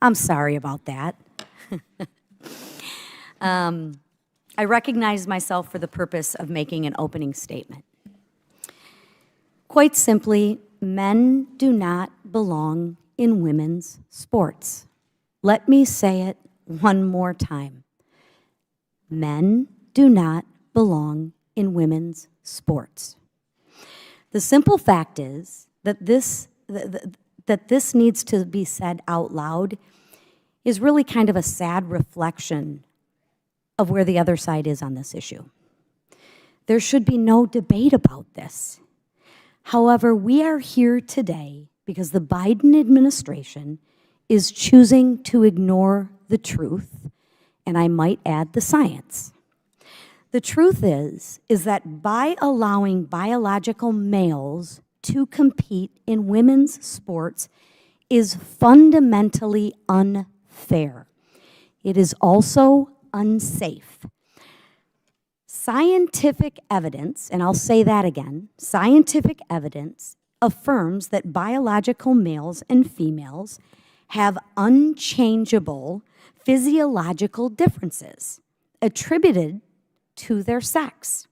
I'm sorry about that. I recognize myself for the purpose of making an opening statement. Quite simply, men do not belong in women's sports. Let me say it one more time. Men do not belong in women's sports. The simple fact is that this needs to be said out loud is really kind of a sad reflection of where the other side is on this issue. There should be no debate about this. However, we are here today because the Biden administration is choosing to ignore the truth, and I might add the science. The truth is that by allowing biological males to compete in women's sports is fundamentally unfair. It is also unsafe. Scientific evidence, and I'll say that again, scientific evidence affirms that biological males and females have unchangeable physiological differences attributed to their sex.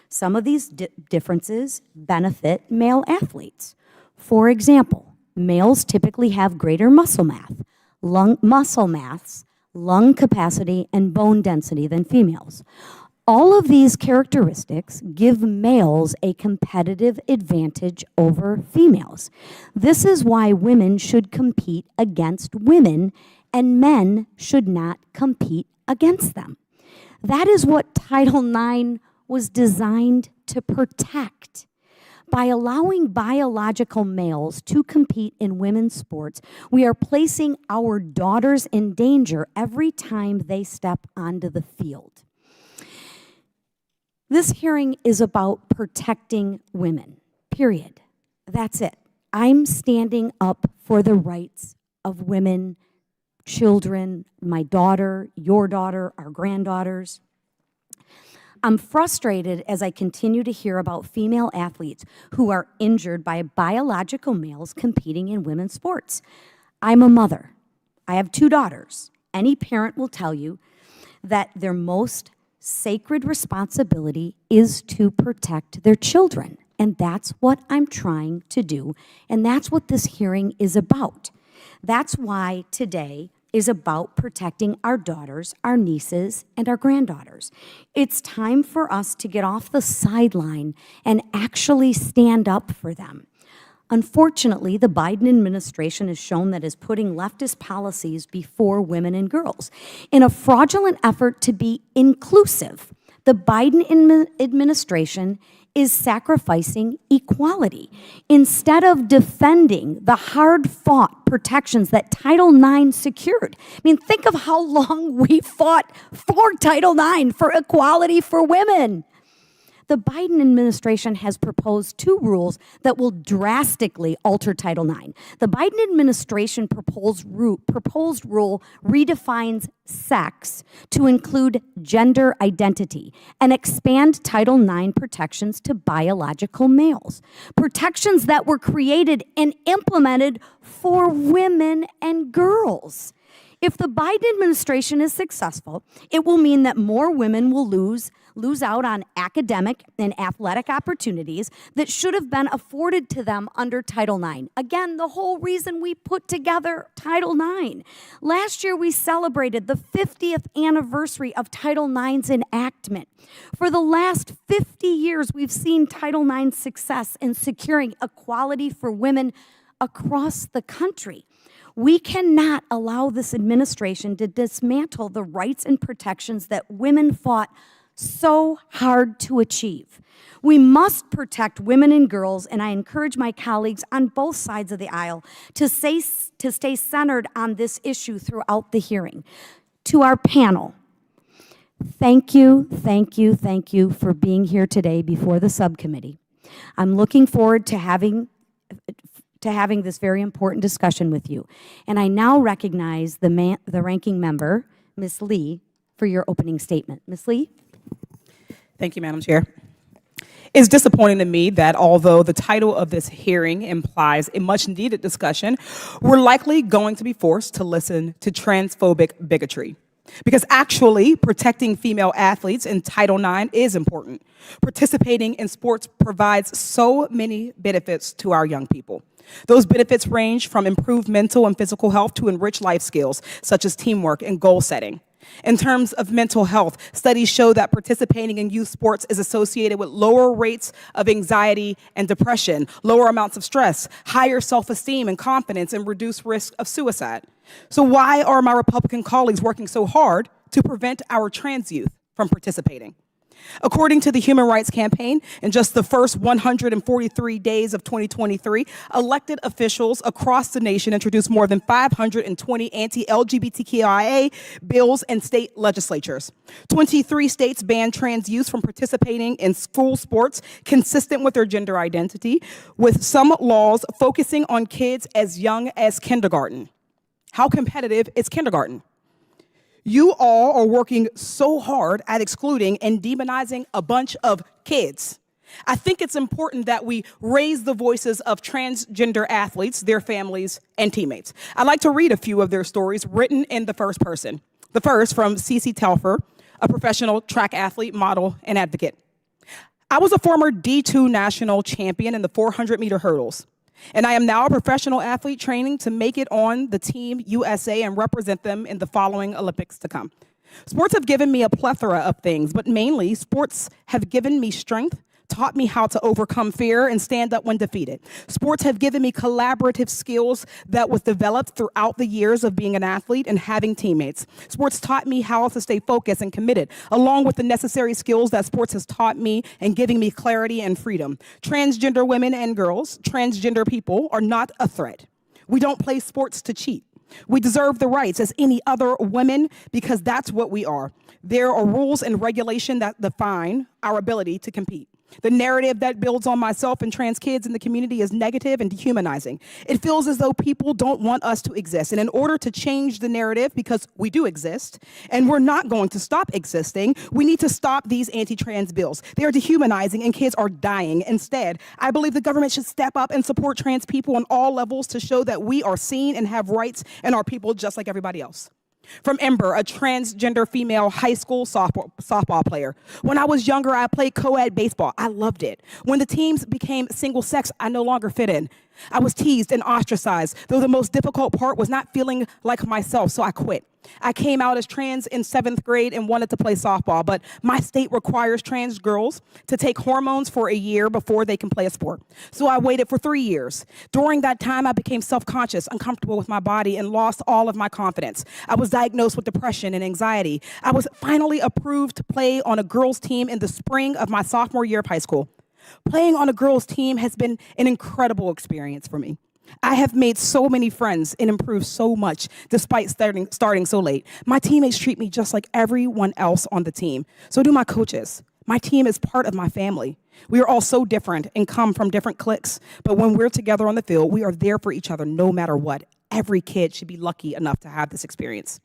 Some of these differences benefit male athletes. For example, males typically have greater muscle mass, lung capacity, and bone density than females. All of these characteristics give males a competitive advantage over females. This is why women should compete against women and men should not compete against them. That is what Title IX was designed to protect. By allowing biological males to compete in women's sports, we are placing our daughters in danger every time they step onto the field. This hearing is about protecting women, period. That's it. I'm standing up for the rights of women, children, my daughter, your daughter, our granddaughters. I'm frustrated as I continue to hear about female athletes who are injured by biological males competing in women's sports. I'm a mother. I have 2 daughters. Any parent will tell you that their most sacred responsibility is to protect their children. And that's what I'm trying to do. And that's what this hearing is about. That's why today is about protecting our daughters, our nieces, and our granddaughters. It's time for us to get off the sideline and actually stand up for them. Unfortunately, the Biden administration has shown that it's putting leftist policies before women and girls. In a fraudulent effort to be inclusive, the Biden administration is sacrificing equality. Instead of defending the hard-fought protections that Title IX secured. I mean, think of how long we fought for Title IX, for equality for women. The Biden administration has proposed 2 rules that will drastically alter Title IX. The Biden administration proposed rule redefines sex to include gender identity and expand Title IX protections to biological males. Protections that were created and implemented for women and girls. If the Biden administration is successful, it will mean that more women will lose out on academic and athletic opportunities that should have been afforded to them under Title IX. Again, the whole reason we put together Title IX. Last year, we celebrated the 50th anniversary of Title IX's enactment. For the last 50 years, we've seen Title IX's success in securing equality for women across the country. We cannot allow this administration to dismantle the rights and protections that women fought so hard to achieve. We must protect women and girls, and I encourage my colleagues on both sides of the aisle to stay centered on this issue throughout the hearing. To our panel, thank you for being here today before the subcommittee. I'm looking forward to having this very important discussion with you. And I now recognize the ranking member, Ms. Lee, for your opening statement. Ms. Lee? Thank you, Madam Chair. It's disappointing to me that although the title of this hearing implies a much-needed discussion, we're likely going to be forced to listen to transphobic bigotry. Because actually, protecting female athletes in Title IX is important. Participating in sports provides so many benefits to our young people. Those benefits range from improved mental and physical health to enriched life skills, such as teamwork and goal setting. In terms of mental health, studies show that participating in youth sports is associated with lower rates of anxiety and depression, lower amounts of stress, higher self-esteem and confidence, and reduced risk of suicide. So why are my Republican colleagues working so hard to prevent our trans youth from participating? According to the Human Rights Campaign, in just the first 143 days of 2023, elected officials across the nation introduced more than 520 anti-LGBTQIA bills in state legislatures. 23 states banned trans youth from participating in school sports consistent with their gender identity, with some laws focusing on kids as young as kindergarten. How competitive is kindergarten? You all are working so hard at excluding and demonizing a bunch of kids. I think it's important that we raise the voices of transgender athletes, their families, and teammates. I'd like to read a few of their stories written in the first person. The first from Cece Telfer, a professional track athlete, model, and advocate. I was a former D2 national champion in the 400-meter hurdles. And I am now a professional athlete training to make it on the Team USA and represent them in the following Olympics to come. Sports have given me a plethora of things, but mainly sports have given me strength, taught me how to overcome fear and stand up when defeated. Sports have given me collaborative skills that was developed throughout the years of being an athlete and having teammates. Sports taught me how to stay focused and committed, along with the necessary skills that sports has taught me and giving me clarity and freedom. Transgender women and girls, transgender people are not a threat. We don't play sports to cheat. We deserve the rights as any other women because that's what we are. There are rules and regulation that define our ability to compete. The narrative that builds on myself and trans kids in the community is negative and dehumanizing. It feels as though people don't want us to exist. And in order to change the narrative, because we do exist, and we're not going to stop existing, we need to stop these anti-trans bills. They are dehumanizing and kids are dying. Instead, I believe the government should step up and support trans people on all levels to show that we are seen and have rights and are people just like everybody else. From Ember, a transgender female high school softball player. When I was younger, I played co-ed baseball. I loved it. When the teams became single sex, I no longer fit in. I was teased and ostracized, though the most difficult part was not feeling like myself, so I quit. I came out as trans in 7th grade and wanted to play softball, but my state requires trans girls to take hormones for a year before they can play a sport. So I waited for 3 years. During that time, I became self-conscious, uncomfortable with my body, and lost all of my confidence. I was diagnosed with depression and anxiety. I was finally approved to play on a girls' team in the spring of my sophomore year of high school. Playing on a girls' team has been an incredible experience for me. I have made so many friends and improved so much despite starting so late. My teammates treat me just like everyone else on the team. So do my coaches. My team is part of my family. We are all so different and come from different cliques, but when we're together on the field, we are there for each other no matter what. Every kid should be lucky enough to have this experience.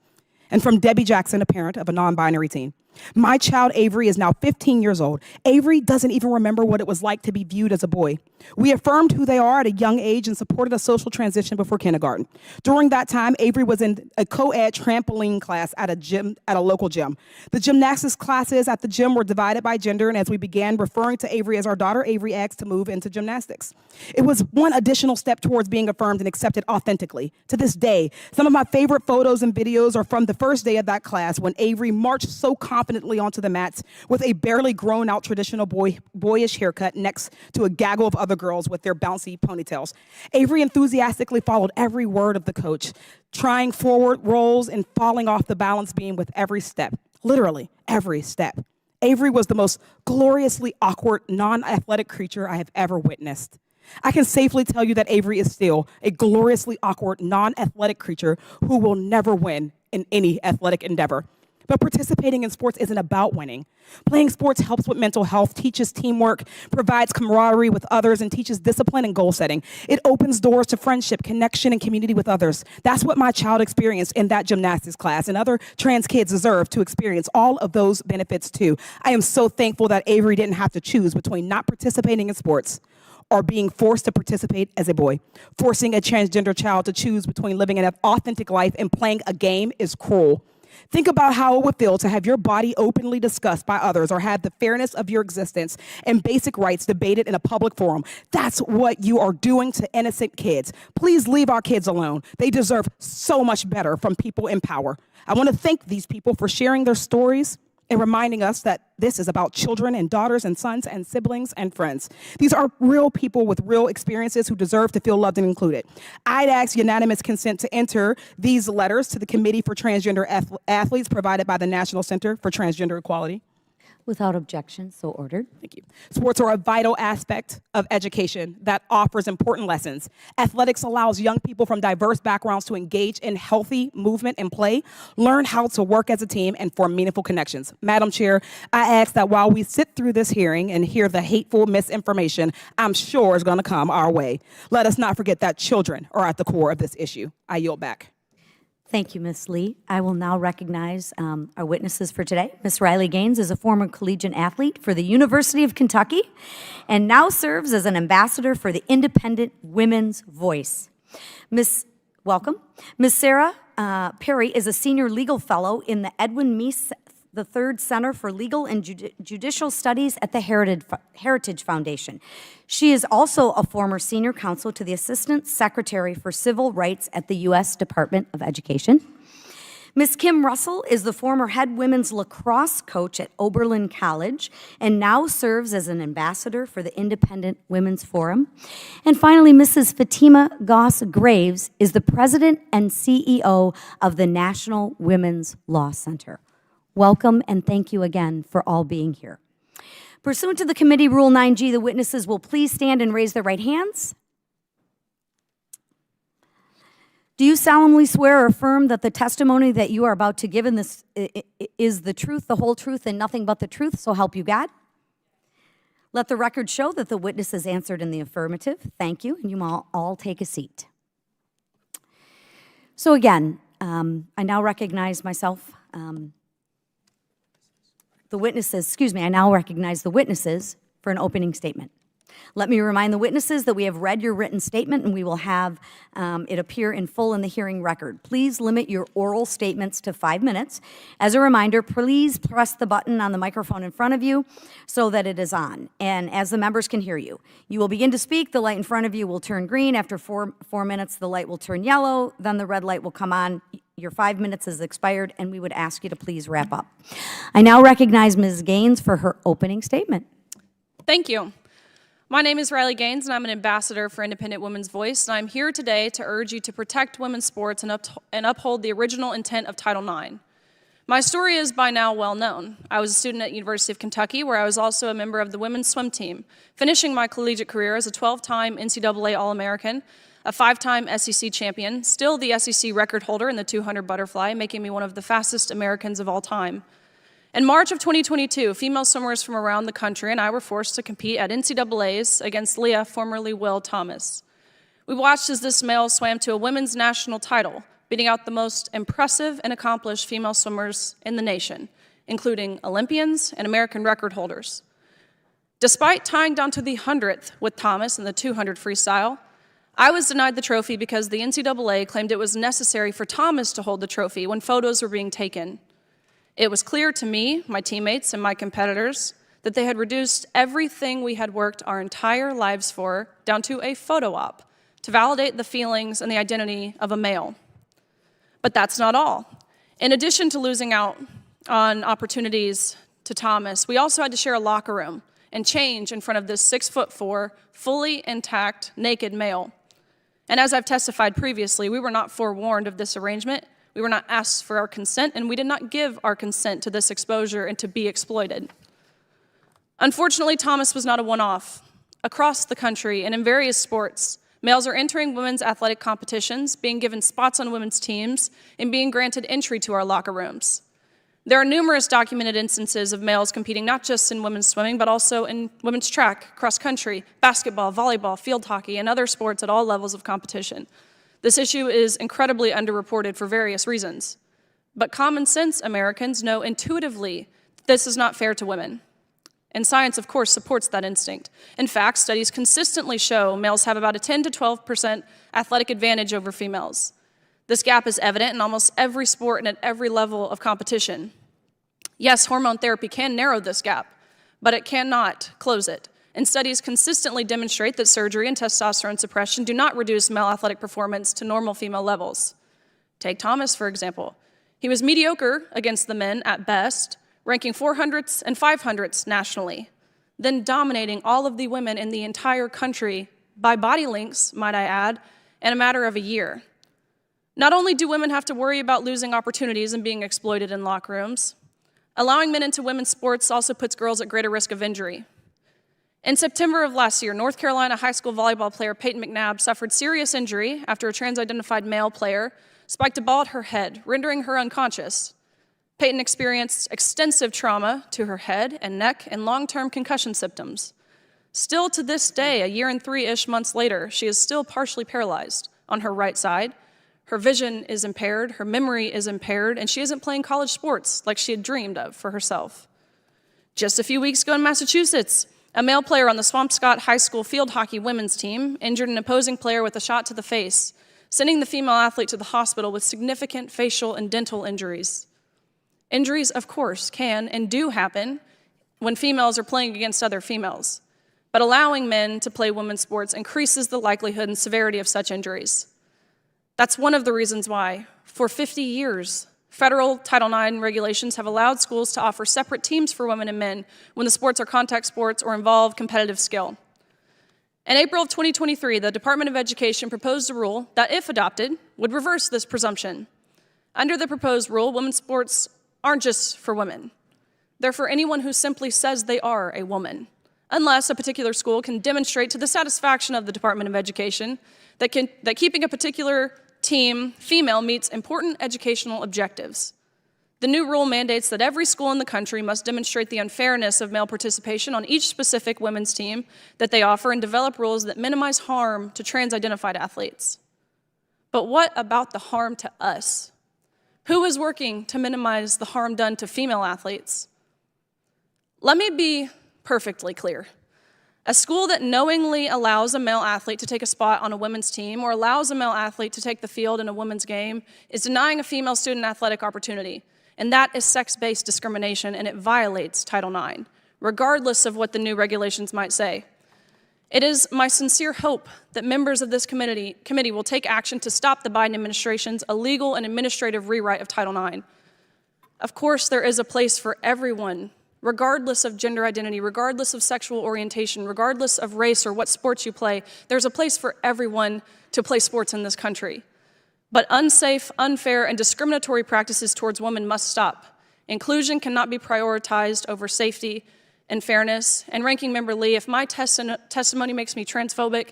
And from Debbie Jackson, a parent of a non-binary teen. My child, Avery, is now 15 years old. Avery doesn't even remember what it was like to be viewed as a boy. We affirmed who they are at a young age and supported a social transition before kindergarten. During that time, Avery was in a co-ed trampoline class at a local gym. The gymnastics classes at the gym were divided by gender, and as we began referring to Avery as our daughter, Avery asked to move into gymnastics. It was one additional step towards being affirmed and accepted authentically. To this day, some of my favorite photos and videos are from the first day of that class when Avery marched so confidently onto the mats with a barely grown out traditional boyish haircut next to a gaggle of other girls with their bouncy ponytails. Avery enthusiastically followed every word of the coach, trying forward rolls and falling off the balance beam with every step, literally every step. Avery was the most gloriously awkward, non-athletic creature I have ever witnessed. I can safely tell you that Avery is still a gloriously awkward, non-athletic creature who will never win in any athletic endeavor. But participating in sports isn't about winning. Playing sports helps with mental health, teaches teamwork, provides camaraderie with others, and teaches discipline and goal setting. It opens doors to friendship, connection, and community with others. That's what my child experienced in that gymnastics class, and other trans kids deserve to experience all of those benefits too. I am so thankful that Avery didn't have to choose between not participating in sports or being forced to participate as a boy. Forcing a transgender child to choose between living an authentic life and playing a game is cruel. Think about how it would feel to have your body openly discussed by others or have the fairness of your existence and basic rights debated in a public forum. That's what you are doing to innocent kids. Please leave our kids alone. They deserve so much better from people in power. I want to thank these people for sharing their stories and reminding us that this is about children and daughters and sons and siblings and friends. These are real people with real experiences who deserve to feel loved and included. I'd ask unanimous consent to enter these letters to the Committee for Transgender Athletes provided by the National Center for Transgender Equality. Without objection, so ordered. Thank you. Sports are a vital aspect of education that offers important lessons. Athletics allows young people from diverse backgrounds to engage in healthy movement and play, learn how to work as a team, and form meaningful connections. Madam Chair, I ask that while we sit through this hearing and hear the hateful misinformation I'm sure is going to come our way, let us not forget that children are at the core of this issue. I yield back. Thank you, Ms. Lee. I will now recognize our witnesses for today. Ms. Riley Gaines is a former collegiate athlete for the University of Kentucky and now serves as an ambassador for the Independent Women's Voice. Welcome. Ms. Sarah Perry is a senior legal fellow in the Edwin Meese III Center for Legal and Judicial Studies at the Heritage Foundation. She is also a former senior counsel to the Assistant Secretary for Civil Rights at the U.S. Department of Education. Ms. Kim Russell is the former head women's lacrosse coach at Oberlin College and now serves as an ambassador for the Independent Women's Forum. And finally, Mrs. Fatima Goss Graves is the president and CEO of the National Women's Law Center. Welcome and thank you again for all being here. Pursuant to the committee Rule 9G, the witnesses will please stand and raise their right hands. Do you solemnly swear or affirm that the testimony that you are about to give in this is the truth, the whole truth, and nothing but the truth, so help you God? Let the record show that the witness has answered in the affirmative. Thank you, and you all take a seat. So again, I now recognize myself, I now recognize the witnesses for an opening statement. Let me remind the witnesses that we have read your written statement and we will have it appear in full in the hearing record. Please limit your oral statements to 5 minutes. As a reminder, please press the button on the microphone in front of you so that it is on, and as the members can hear you. You will begin to speak, the light in front of you will turn green. After four minutes, the light will turn yellow, then the red light will come on. Your 5 minutes has expired, and we would ask you to please wrap up. I now recognize Ms. Gaines for her opening statement. Thank you. My name is Riley Gaines, and I'm an ambassador for Independent Women's Voice, and I'm here today to urge you to protect women's sports and uphold the original intent of Title IX. My story is by now well known. I was a student at University of Kentucky, where I was also a member of the women's swim team, finishing my collegiate career as a 12-time NCAA All-American, a 5-time SEC champion, still the SEC record holder in the 200 butterfly, making me one of the fastest Americans of all time. In March of 2022, female swimmers from around the country and I were forced to compete at NCAA's against Leah, formerly Will Thomas. We watched as this male swam to a women's national title, beating out the most impressive and accomplished female swimmers in the nation, including Olympians and American record holders. Despite tying down to the 100th with Thomas in the 200 freestyle, I was denied the trophy because the NCAA claimed it was necessary for Thomas to hold the trophy when photos were being taken. It was clear to me, my teammates, and my competitors that they had reduced everything we had worked our entire lives for down to a photo op to validate the feelings and the identity of a male. But that's not all. In addition to losing out on opportunities to Thomas, we also had to share a locker room and change in front of this 6'4", fully intact, naked male. And as I've testified previously, we were not forewarned of this arrangement. We were not asked for our consent, and we did not give our consent to this exposure and to be exploited. Unfortunately, Thomas was not a one-off. Across the country and in various sports, males are entering women's athletic competitions, being given spots on women's teams, and being granted entry to our locker rooms. There are numerous documented instances of males competing not just in women's swimming, but also in women's track, cross country, basketball, volleyball, field hockey, and other sports at all levels of competition. This issue is incredibly underreported for various reasons. But common sense Americans know intuitively that this is not fair to women. And science, of course, supports that instinct. In fact, studies consistently show males have about a 10 to 12% athletic advantage over females. This gap is evident in almost every sport and at every level of competition. Yes, hormone therapy can narrow this gap, but it cannot close it. And studies consistently demonstrate that surgery and testosterone suppression do not reduce male athletic performance to normal female levels. Take Thomas, for example. He was mediocre against the men at best, ranking 400ths and 500ths nationally, then dominating all of the women in the entire country by body lengths, might I add, in a matter of a year. Not only do women have to worry about losing opportunities and being exploited in locker rooms, allowing men into women's sports also puts girls at greater risk of injury. In September of last year, North Carolina high school volleyball player Peyton McNabb suffered serious injury after a trans-identified male player spiked a ball at her head, rendering her unconscious. Peyton experienced extensive trauma to her head and neck and long-term concussion symptoms. Still to this day, a year and 3-ish months later, she is still partially paralyzed on her right side. Her vision is impaired, her memory is impaired, and she isn't playing college sports like she had dreamed of for herself. Just a few weeks ago in Massachusetts, a male player on the Swampscott High School field hockey women's team injured an opposing player with a shot to the face, sending the female athlete to the hospital with significant facial and dental injuries. Injuries, of course, can and do happen when females are playing against other females, but allowing men to play women's sports increases the likelihood and severity of such injuries. That's one of the reasons why, for 50 years, federal Title IX regulations have allowed schools to offer separate teams for women and men when the sports are contact sports or involve competitive skill. In April of 2023, the Department of Education proposed a rule that, if adopted, would reverse this presumption. Under the proposed rule, women's sports aren't just for women. They're for anyone who simply says they are a woman, unless a particular school can demonstrate to the satisfaction of the Department of Education that keeping a particular team female meets important educational objectives. The new rule mandates that every school in the country must demonstrate the unfairness of male participation on each specific women's team that they offer and develop rules that minimize harm to trans-identified athletes. But what about the harm to us? Who is working to minimize the harm done to female athletes? Let me be perfectly clear. A school that knowingly allows a male athlete to take a spot on a women's team or allows a male athlete to take the field in a women's game is denying a female student athletic opportunity, and that is sex-based discrimination, and it violates Title IX, regardless of what the new regulations might say. It is my sincere hope that members of this committee will take action to stop the Biden administration's illegal and administrative rewrite of Title IX. Of course, there is a place for everyone, regardless of gender identity, regardless of sexual orientation, regardless of race or what sports you play. There's a place for everyone to play sports in this country. But unsafe, unfair, and discriminatory practices towards women must stop. Inclusion cannot be prioritized over safety and fairness. And Ranking Member Lee, if my testimony makes me transphobic,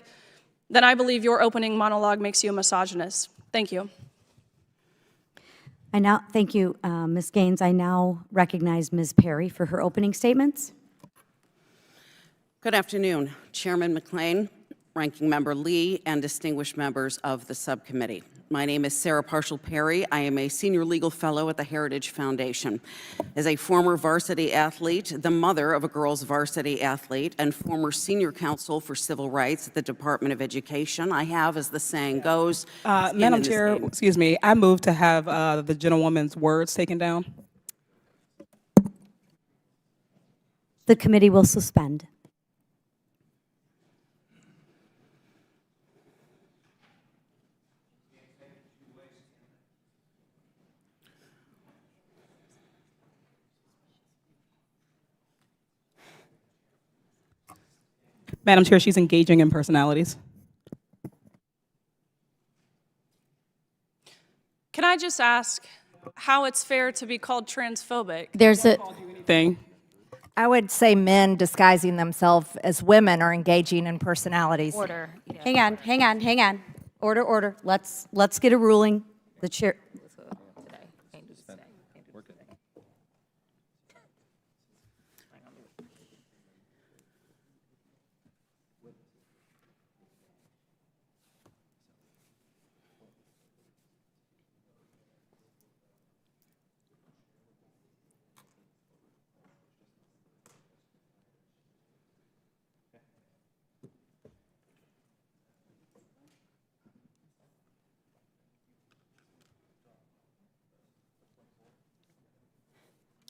then I believe your opening monologue makes you a misogynist. Thank you. Thank you, Ms. Gaines. I now recognize Ms. Perry for her opening statements. Good afternoon, Chairman McLean, Ranking Member Lee, and distinguished members of the subcommittee. My name is Sarah Parshall Perry. I am a senior legal fellow at the Heritage Foundation. As a former varsity athlete, the mother of a girls varsity athlete, and former senior counsel for civil rights at the Department of Education, I have, as the saying goes, Madam Chair, excuse me, I move to have the gentlewoman's words taken down. The committee will suspend. Madam Chair, she's engaging in personalities. Can I just ask how it's fair to be called transphobic? There's a Thing. I would say men disguising themselves as women are engaging in personalities. Order. Hang on. Order. Let's get a ruling. The chair.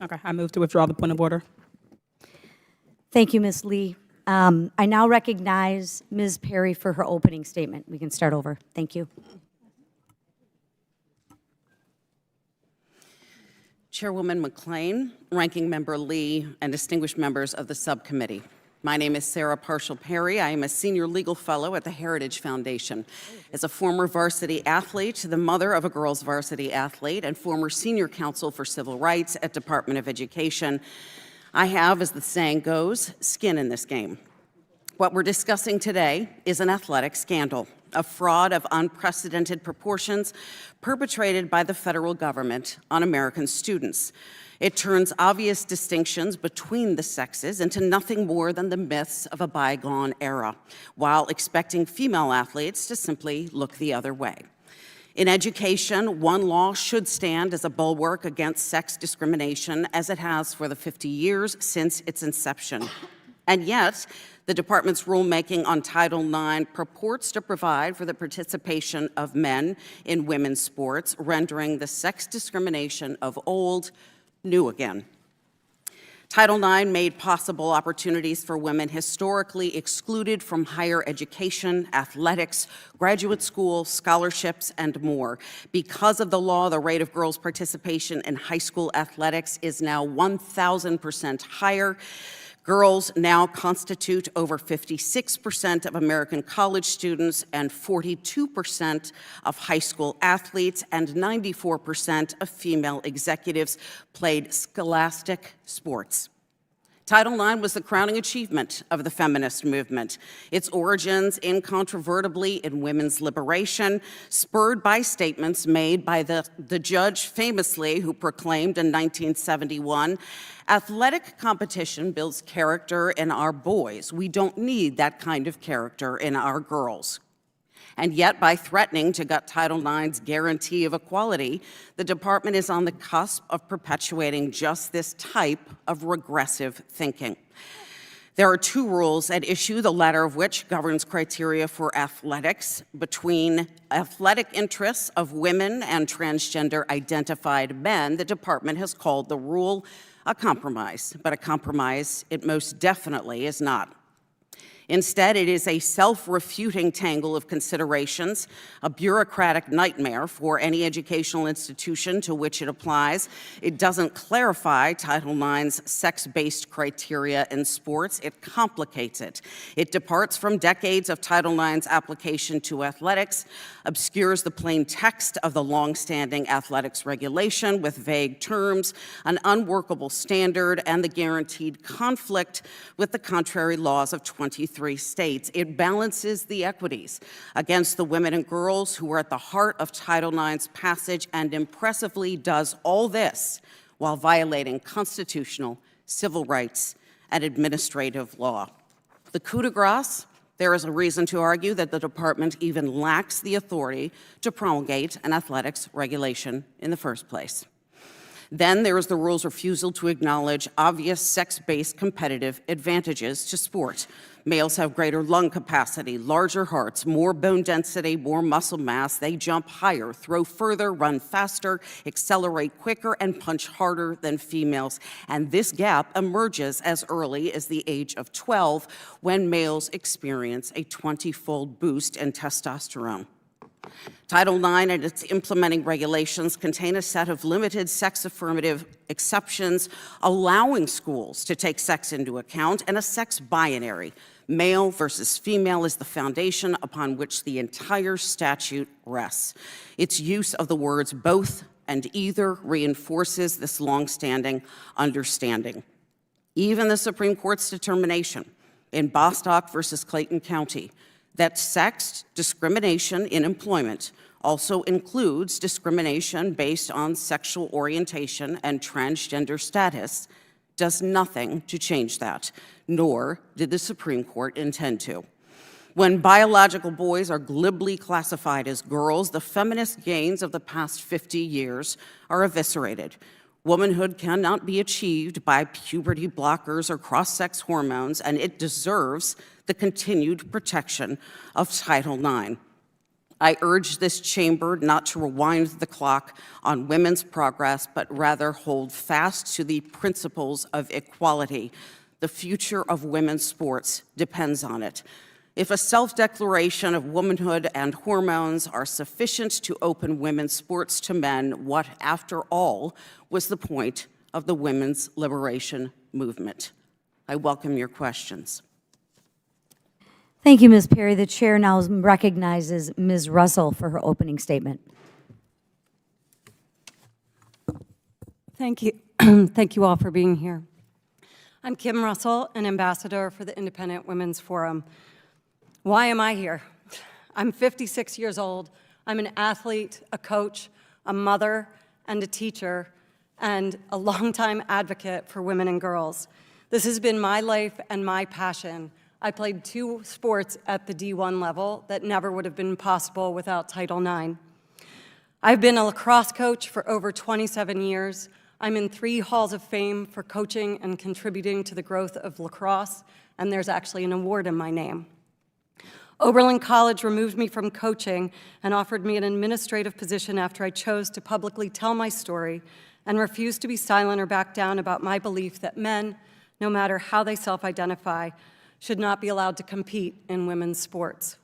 Okay, I move to withdraw the point of order. Thank you, Ms. Lee. I now recognize Ms. Perry for her opening statement. We can start over. Thank you. Chairwoman McLean, Ranking Member Lee, and distinguished members of the subcommittee. My name is Sarah Parshall Perry. I am a senior legal fellow at the Heritage Foundation. As a former varsity athlete, the mother of a girls varsity athlete, and former senior counsel for civil rights at Department of Education, I have, as the saying goes, skin in this game. What we're discussing today is an athletic scandal, a fraud of unprecedented proportions perpetrated by the federal government on American students. It turns obvious distinctions between the sexes into nothing more than the myths of a bygone era, while expecting female athletes to simply look the other way. In education, one law should stand as a bulwark against sex discrimination, as it has for the 50 years since its inception. And yet, the department's rulemaking on Title IX purports to provide for the participation of men in women's sports, rendering the sex discrimination of old new again. Title IX made possible opportunities for women historically excluded from higher education, athletics, graduate school, scholarships, and more. Because of the law, the rate of girls' participation in high school athletics is now 1,000% higher. Girls now constitute over 56% of American college students and 42% of high school athletes, and 94% of female executives played scholastic sports. Title IX was the crowning achievement of the feminist movement. Its origins incontrovertibly in women's liberation, spurred by statements made by the judge famously, who proclaimed in 1971, "Athletic competition builds character in our boys. We don't need that kind of character in our girls." And yet, by threatening to gut Title IX's guarantee of equality, the department is on the cusp of perpetuating just this type of regressive thinking. There are two rules at issue, the latter of which governs criteria for athletics between athletic interests of women and transgender-identified men. The department has called the rule a compromise, but a compromise it most definitely is not. Instead, it is a self-refuting tangle of considerations, a bureaucratic nightmare for any educational institution to which it applies. It doesn't clarify Title IX's sex-based criteria in sports. It complicates it. It departs from decades of Title IX's application to athletics, obscures the plain text of the long-standing athletics regulation with vague terms, an unworkable standard, and the guaranteed conflict with the contrary laws of 23 states. It balances the equities against the women and girls who are at the heart of Title IX's passage, and impressively does all this while violating constitutional, civil rights, and administrative law. The coup de grace, there is a reason to argue that the department even lacks the authority to promulgate an athletics regulation in the first place. Then there is the rule's refusal to acknowledge obvious sex-based competitive advantages to sport. Males have greater lung capacity, larger hearts, more bone density, more muscle mass. They jump higher, throw further, run faster, accelerate quicker, and punch harder than females. And this gap emerges as early as the age of 12, when males experience a 20-fold boost in testosterone. Title IX and its implementing regulations contain a set of limited sex-affirmative exceptions, allowing schools to take sex into account, and a sex binary. Male versus female is the foundation upon which the entire statute rests. Its use of the words both and either reinforces this longstanding understanding. Even the Supreme Court's determination in Bostock versus Clayton County that sex discrimination in employment also includes discrimination based on sexual orientation and transgender status does nothing to change that, nor did the Supreme Court intend to. When biological boys are glibly classified as girls, the feminist gains of the past 50 years are eviscerated. Womanhood cannot be achieved by puberty blockers or cross-sex hormones, and it deserves the continued protection of Title IX. I urge this chamber not to rewind the clock on women's progress, but rather hold fast to the principles of equality. The future of women's sports depends on it. If a self-declaration of womanhood and hormones are sufficient to open women's sports to men, what, after all, was the point of the women's liberation movement? I welcome your questions. Thank you, Ms. Perry. The chair now recognizes Ms. Russell for her opening statement. Thank you. Thank you all for being here. I'm Kim Russell, an ambassador for the Independent Women's Forum. Why am I here? I'm 56 years old. I'm an athlete, a coach, a mother, and a teacher, and a longtime advocate for women and girls. This has been my life and my passion. I played 2 sports at the D1 level that never would have been possible without Title IX. I've been a lacrosse coach for over 27 years. I'm in 3 halls of fame for coaching and contributing to the growth of lacrosse, and there's actually an award in my name. Oberlin College removed me from coaching and offered me an administrative position after I chose to publicly tell my story and refused to be silent or back down about my belief that men, no matter how they self-identify, should not be allowed to compete in women's sports.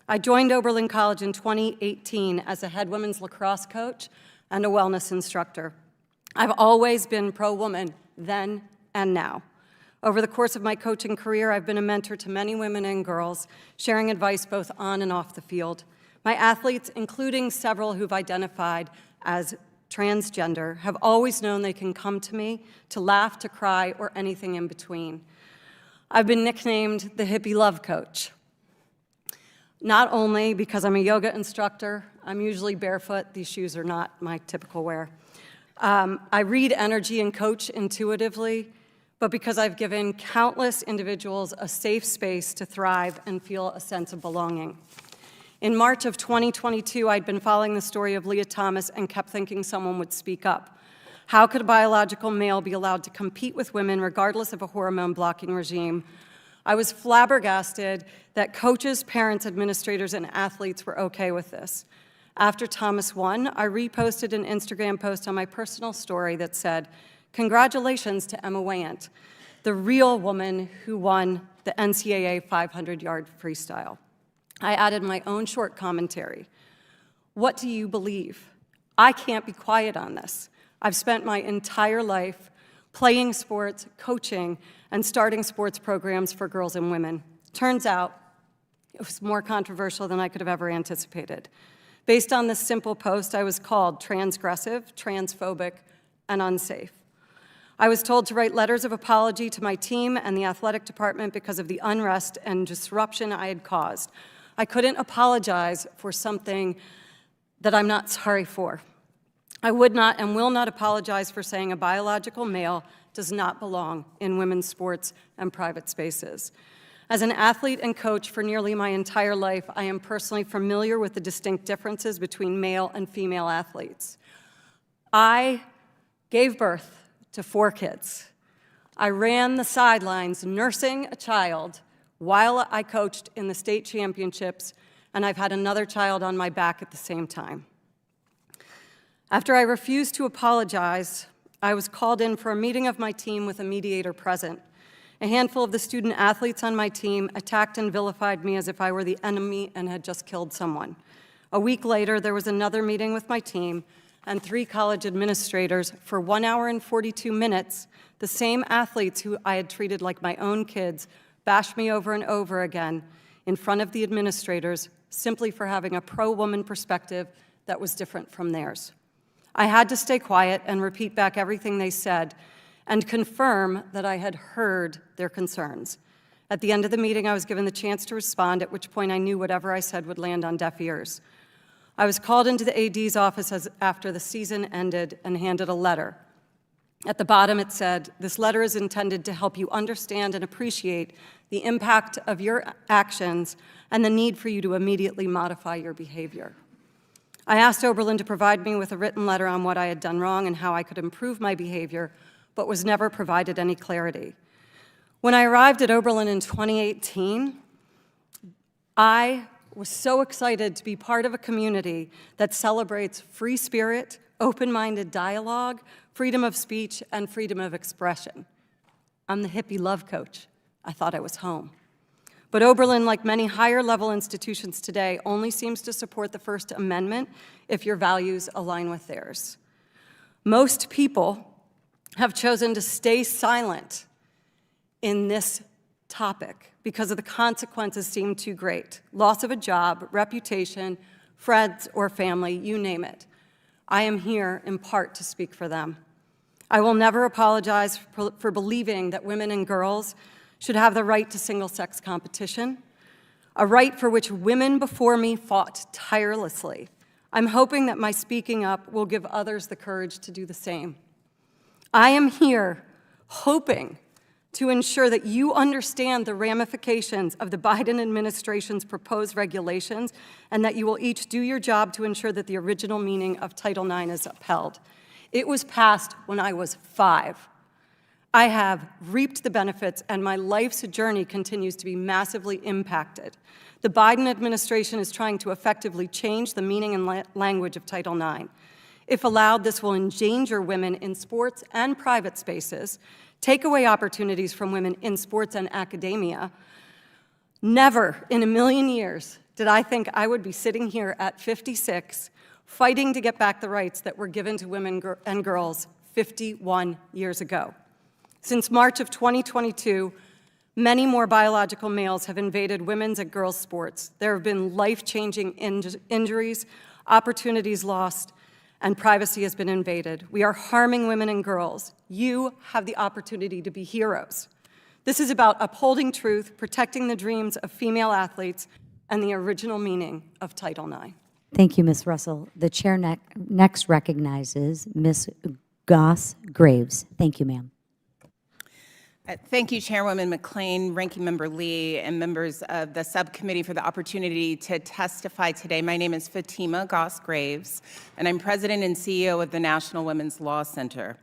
I joined Oberlin College in 2018 as a head women's lacrosse coach and a wellness instructor. I've always been pro-woman, then and now. Over the course of my coaching career, I've been a mentor to many women and girls, sharing advice both on and off the field. My athletes, including several who've identified as transgender, have always known they can come to me to laugh, to cry, or anything in between. I've been nicknamed the hippie love coach. Not only because I'm a yoga instructor, I'm usually barefoot. These shoes are not my typical wear. I read energy and coach intuitively, but because I've given countless individuals a safe space to thrive and feel a sense of belonging. In March of 2022, I'd been following the story of Leah Thomas and kept thinking someone would speak up. How could a biological male be allowed to compete with women regardless of a hormone-blocking regime? I was flabbergasted that coaches, parents, administrators, and athletes were okay with this. After Thomas won, I reposted an Instagram post on my personal story that said, "Congratulations to Emma Wayant, the real woman who won the NCAA 500-yard freestyle." I added my own short commentary. What do you believe? I can't be quiet on this. I've spent my entire life playing sports, coaching, and starting sports programs for girls and women. Turns out, it was more controversial than I could have ever anticipated. Based on this simple post, I was called transgressive, transphobic, and unsafe. I was told to write letters of apology to my team and the athletic department because of the unrest and disruption I had caused. I couldn't apologize for something that I'm not sorry for. I would not and will not apologize for saying a biological male does not belong in women's sports and private spaces. As an athlete and coach for nearly my entire life, I am personally familiar with the distinct differences between male and female athletes. I gave birth to 4 kids. I ran the sidelines nursing a child while I coached in the state championships, and I've had another child on my back at the same time. After I refused to apologize, I was called in for a meeting of my team with a mediator present. A handful of the student athletes on my team attacked and vilified me as if I were the enemy and had just killed someone. A week later, there was another meeting with my team and 3 college administrators. For 1 hour and 42 minutes, the same athletes who I had treated like my own kids bashed me over and over again in front of the administrators simply for having a pro-woman perspective that was different from theirs. I had to stay quiet and repeat back everything they said and confirm that I had heard their concerns. At the end of the meeting, I was given the chance to respond, at which point I knew whatever I said would land on deaf ears. I was called into the AD's office after the season ended and handed a letter. At the bottom it said, "This letter is intended to help you understand and appreciate the impact of your actions and the need for you to immediately modify your behavior." I asked Oberlin to provide me with a written letter on what I had done wrong and how I could improve my behavior, but was never provided any clarity. When I arrived at Oberlin in 2018, I was so excited to be part of a community that celebrates free spirit, open-minded dialogue, freedom of speech, and freedom of expression. I'm the hippie love coach. I thought I was home. But Oberlin, like many higher-level institutions today, only seems to support the First Amendment if your values align with theirs. Most people have chosen to stay silent in this topic because of the consequences seem too great. Loss of a job, reputation, friends or family, you name it. I am here in part to speak for them. I will never apologize for believing that women and girls should have the right to single-sex competition, a right for which women before me fought tirelessly. I'm hoping that my speaking up will give others the courage to do the same. I am here hoping to ensure that you understand the ramifications of the Biden administration's proposed regulations and that you will each do your job to ensure that the original meaning of Title IX is upheld. It was passed when I was 5. I have reaped the benefits, and my life's journey continues to be massively impacted. The Biden administration is trying to effectively change the meaning and language of Title IX. If allowed, this will endanger women in sports and private spaces, take away opportunities from women in sports and academia. Never in a million years did I think I would be sitting here at 56 fighting to get back the rights that were given to women and girls 51 years ago. Since March of 2022, many more biological males have invaded women's and girls' sports. There have been life-changing injuries, opportunities lost, and privacy has been invaded. We are harming women and girls. You have the opportunity to be heroes. This is about upholding truth, protecting the dreams of female athletes, and the original meaning of Title IX. Thank you, Ms. Russell. The chair next recognizes Ms. Goss Graves. Thank you, ma'am. Thank you, Chairwoman McClain, Ranking Member Lee, and members of the subcommittee for the opportunity to testify today. My name is Fatima Goss Graves, and I'm President and CEO of the National Women's Law Center.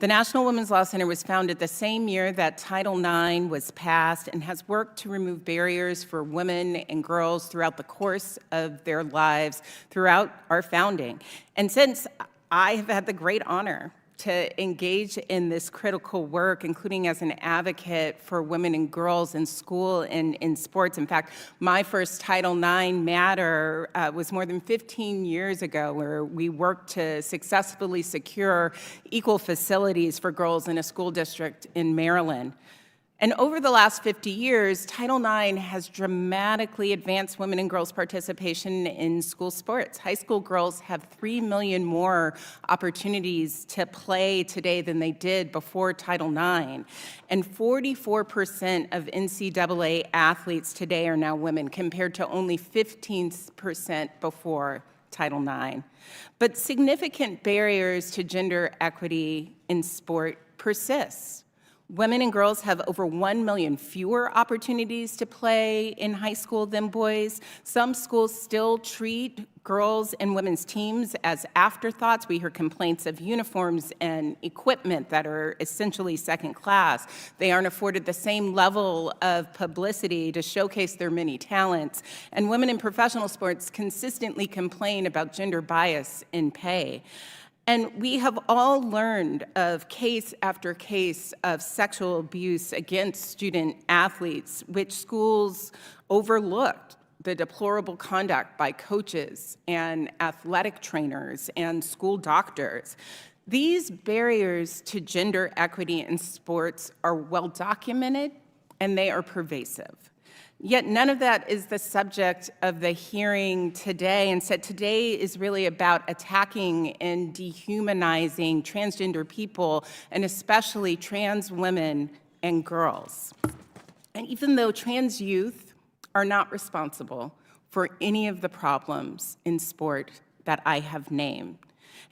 The National Women's Law Center was founded the same year that Title IX was passed and has worked to remove barriers for women and girls throughout the course of their lives throughout our founding. And since I have had the great honor to engage in this critical work, including as an advocate for women and girls in school and in sports. In fact, my first Title IX matter was more than 15 years ago, where we worked to successfully secure equal facilities for girls in a school district in Maryland. And over the last 50 years, Title IX has dramatically advanced women and girls' participation in school sports. High school girls have 3 million more opportunities to play today than they did before Title IX. And 44% of NCAA athletes today are now women, compared to only 15% before Title IX. But significant barriers to gender equity in sport persist. Women and girls have over 1 million fewer opportunities to play in high school than boys. Some schools still treat girls and women's teams as afterthoughts. We hear complaints of uniforms and equipment that are essentially second class. They aren't afforded the same level of publicity to showcase their many talents. And women in professional sports consistently complain about gender bias in pay. And we have all learned of case after case of sexual abuse against student athletes, which schools overlooked the deplorable conduct by coaches and athletic trainers and school doctors. These barriers to gender equity in sports are well documented and they are pervasive. Yet none of that is the subject of the hearing today. Instead, today is really about attacking and dehumanizing transgender people, and especially trans women and girls. And even though trans youth are not responsible for any of the problems in sport that I have named,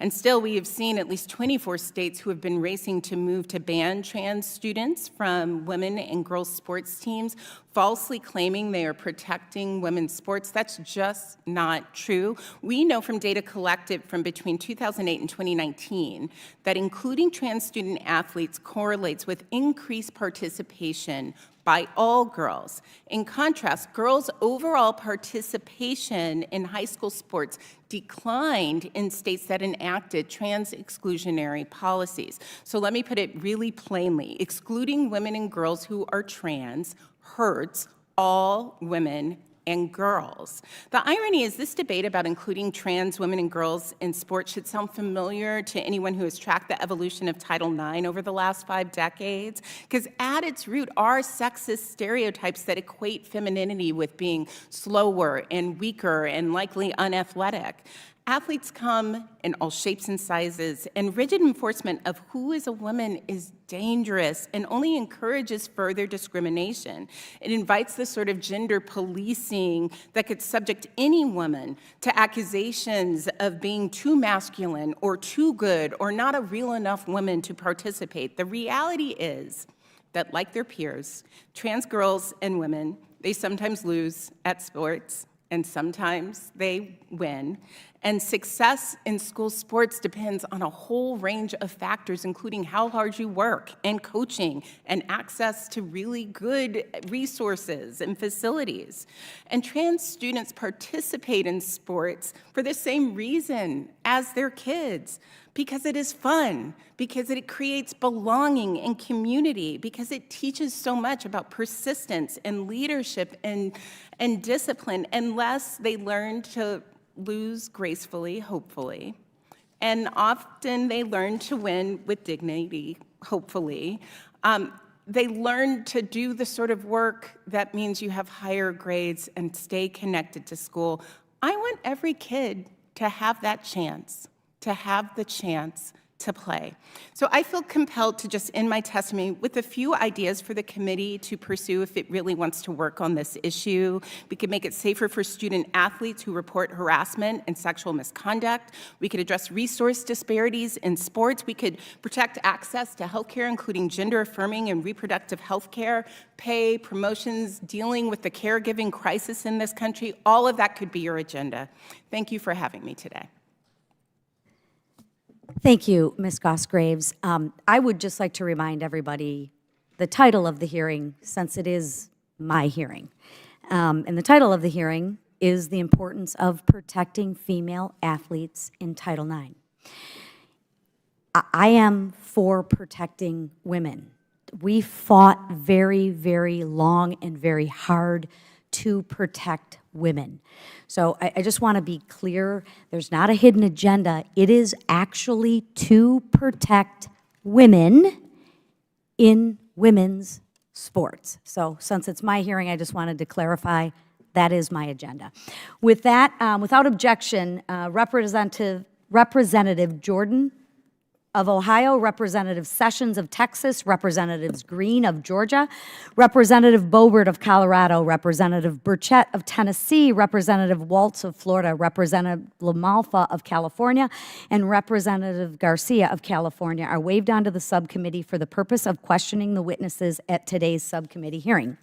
and still, we have seen at least 24 states who have been racing to move to ban trans students from women and girls sports teams, falsely claiming they are protecting women's sports. That's just not true. We know from data collected from between 2008 and 2019 that including trans student athletes correlates with increased participation by all girls. In contrast, girls' overall participation in high school sports declined in states that enacted trans-exclusionary policies. So let me put it really plainly. Excluding women and girls who are trans hurts all women and girls. The irony is this debate about including trans women and girls in sports should sound familiar to anyone who has tracked the evolution of Title IX over the last 5 decades, because at its root are sexist stereotypes that equate femininity with being slower and weaker and likely unathletic. Athletes come in all shapes and sizes, and rigid enforcement of who is a woman is dangerous and only encourages further discrimination. It invites the sort of gender policing that could subject any woman to accusations of being too masculine or too good or not a real enough woman to participate. The reality is that, like their peers, trans girls and women, they sometimes lose at sports, and sometimes they win. And success in school sports depends on a whole range of factors, including how hard you work and coaching and access to really good resources and facilities. And trans students participate in sports for the same reason as their kids, because it is fun, because it creates belonging and community, because it teaches so much about persistence and leadership and discipline, unless they learn to lose gracefully, hopefully. And often they learn to win with dignity, hopefully. They learn to do the sort of work that means you have higher grades and stay connected to school. I want every kid to have that chance, to have the chance to play. So I feel compelled to just end my testimony with a few ideas for the committee to pursue if it really wants to work on this issue. We could make it safer for student athletes who report harassment and sexual misconduct. We could address resource disparities in sports. We could protect access to healthcare, including gender-affirming and reproductive healthcare, pay, promotions, dealing with the caregiving crisis in this country. All of that could be your agenda. Thank you for having me today. Thank you, Ms. Goss-Graves. I would just like to remind everybody the title of the hearing, since it is my hearing. And the title of the hearing is The Importance of Protecting Female Athletes in Title IX. I am for protecting women. We fought very, very long and very hard to protect women. So I just want to be clear, there's not a hidden agenda. It is actually to protect women in women's sports. So since it's my hearing, I just wanted to clarify that is my agenda. With that, without objection, Representative Jordan of Ohio, Representative Sessions of Texas, Representatives Green of Georgia, Representative Boebert of Colorado, Representative Burchett of Tennessee, Representative Waltz of Florida, Representative LaMalfa of California, and Representative Garcia of California are waived onto the subcommittee for the purpose of questioning the witnesses at today's subcommittee hearing.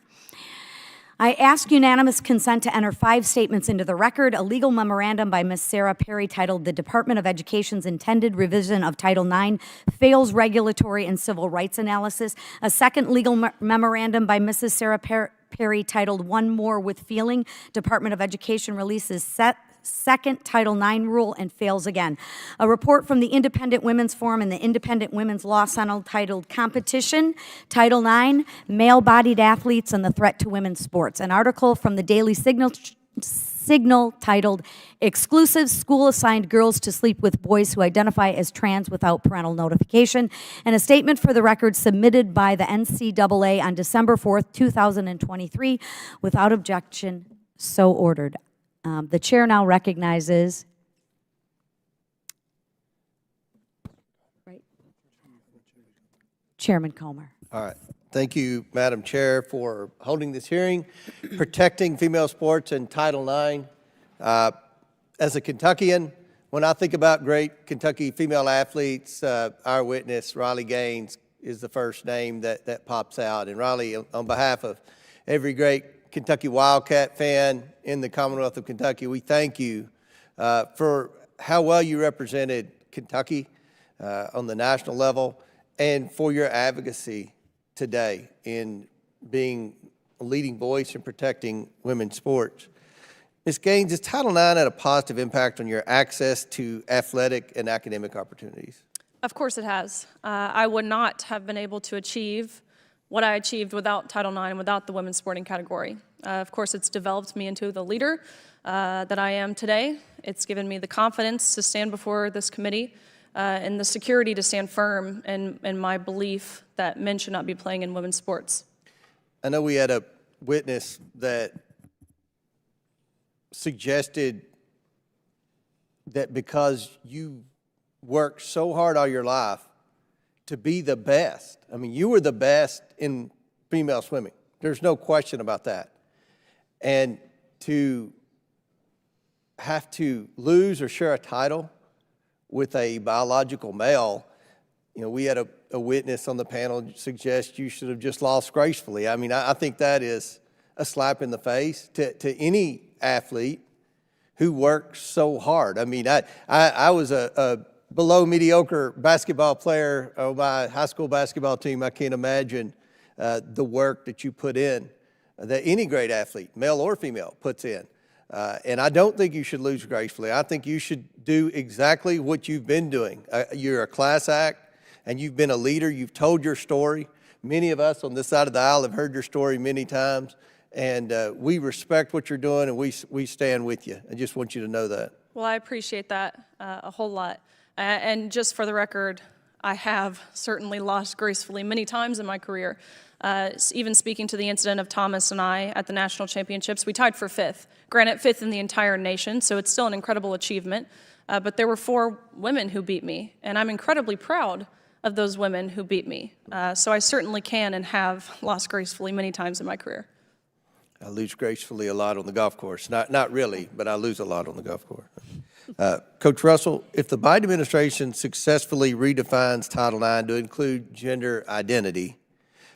I ask unanimous consent to enter 5 statements into the record: a legal memorandum by Ms. Sarah Perry titled "The Department of Education's Intended Revision of Title IX Fails Regulatory and Civil Rights Analysis," a second legal memorandum by Mrs. Sarah Perry titled "One More with Feeling, Department of Education Releases Second Title IX Rule and Fails Again," a report from the Independent Women's Forum and the Independent Women's Law Center titled "Competition, Title IX, Male-Bodied Athletes and the Threat to Women's Sports," an article from the Daily Signal titled "Exclusive School-Assigned Girls to Sleep with Boys Who Identify as Trans Without Parental Notification," and a statement for the record submitted by the NCAA on December 4th, 2023. Without objection, so ordered. The chair now recognizes Chairman Comer. All right. Thank you, Madam Chair, for holding this hearing, protecting female sports in Title IX. As a Kentuckian, when I think about great Kentucky female athletes, our witness, Riley Gaines, is the first name that pops out. And Riley, on behalf of every great Kentucky Wildcat fan in the Commonwealth of Kentucky, we thank you for how well you represented Kentucky on the national level and for your advocacy today in being a leading voice in protecting women's sports. Ms. Gaines, has Title IX had a positive impact on your access to athletic and academic opportunities? Of course it has. I would not have been able to achieve what I achieved without Title IX and without the women's sporting category. Of course, it's developed me into the leader that I am today. It's given me the confidence to stand before this committee and the security to stand firm in my belief that men should not be playing in women's sports. I know we had a witness that suggested that because you worked so hard all your life to be the best, I mean, you were the best in female swimming. There's no question about that. And to have to lose or share a title with a biological male, you know, we had a witness on the panel suggest you should have just lost gracefully. I mean, I think that is a slap in the face to any athlete who works so hard. I mean, I was a below mediocre basketball player on my high school basketball team. I can't imagine the work that you put in, that any great athlete, male or female, puts in. And I don't think you should lose gracefully. I think you should do exactly what you've been doing. You're a class act, and you've been a leader. You've told your story. Many of us on this side of the aisle have heard your story many times, and we respect what you're doing, and we stand with you. I just want you to know that. Well, I appreciate that a whole lot. And just for the record, I have certainly lost gracefully many times in my career. Even speaking to the incident of Thomas and I at the national championships, we tied for 5th. Granted, 5th in the entire nation, so it's still an incredible achievement. But there were 4 women who beat me, and I'm incredibly proud of those women who beat me. So I certainly can and have lost gracefully many times in my career. I lose gracefully a lot on the golf course. Not really, but I lose a lot on the golf course. Coach Russell, if the Biden administration successfully redefines Title IX to include gender identity,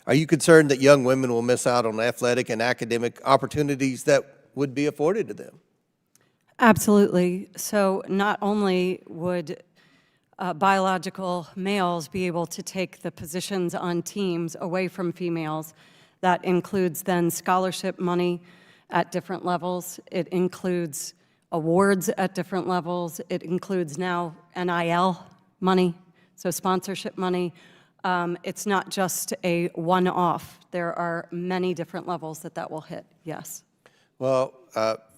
are you concerned that young women will miss out on athletic and academic opportunities that would be afforded to them? Absolutely. So not only would biological males be able to take the positions on teams away from females, that includes then scholarship money at different levels. It includes awards at different levels. It includes now NIL money, so sponsorship money. It's not just a one-off. There are many different levels that will hit, yes. Well,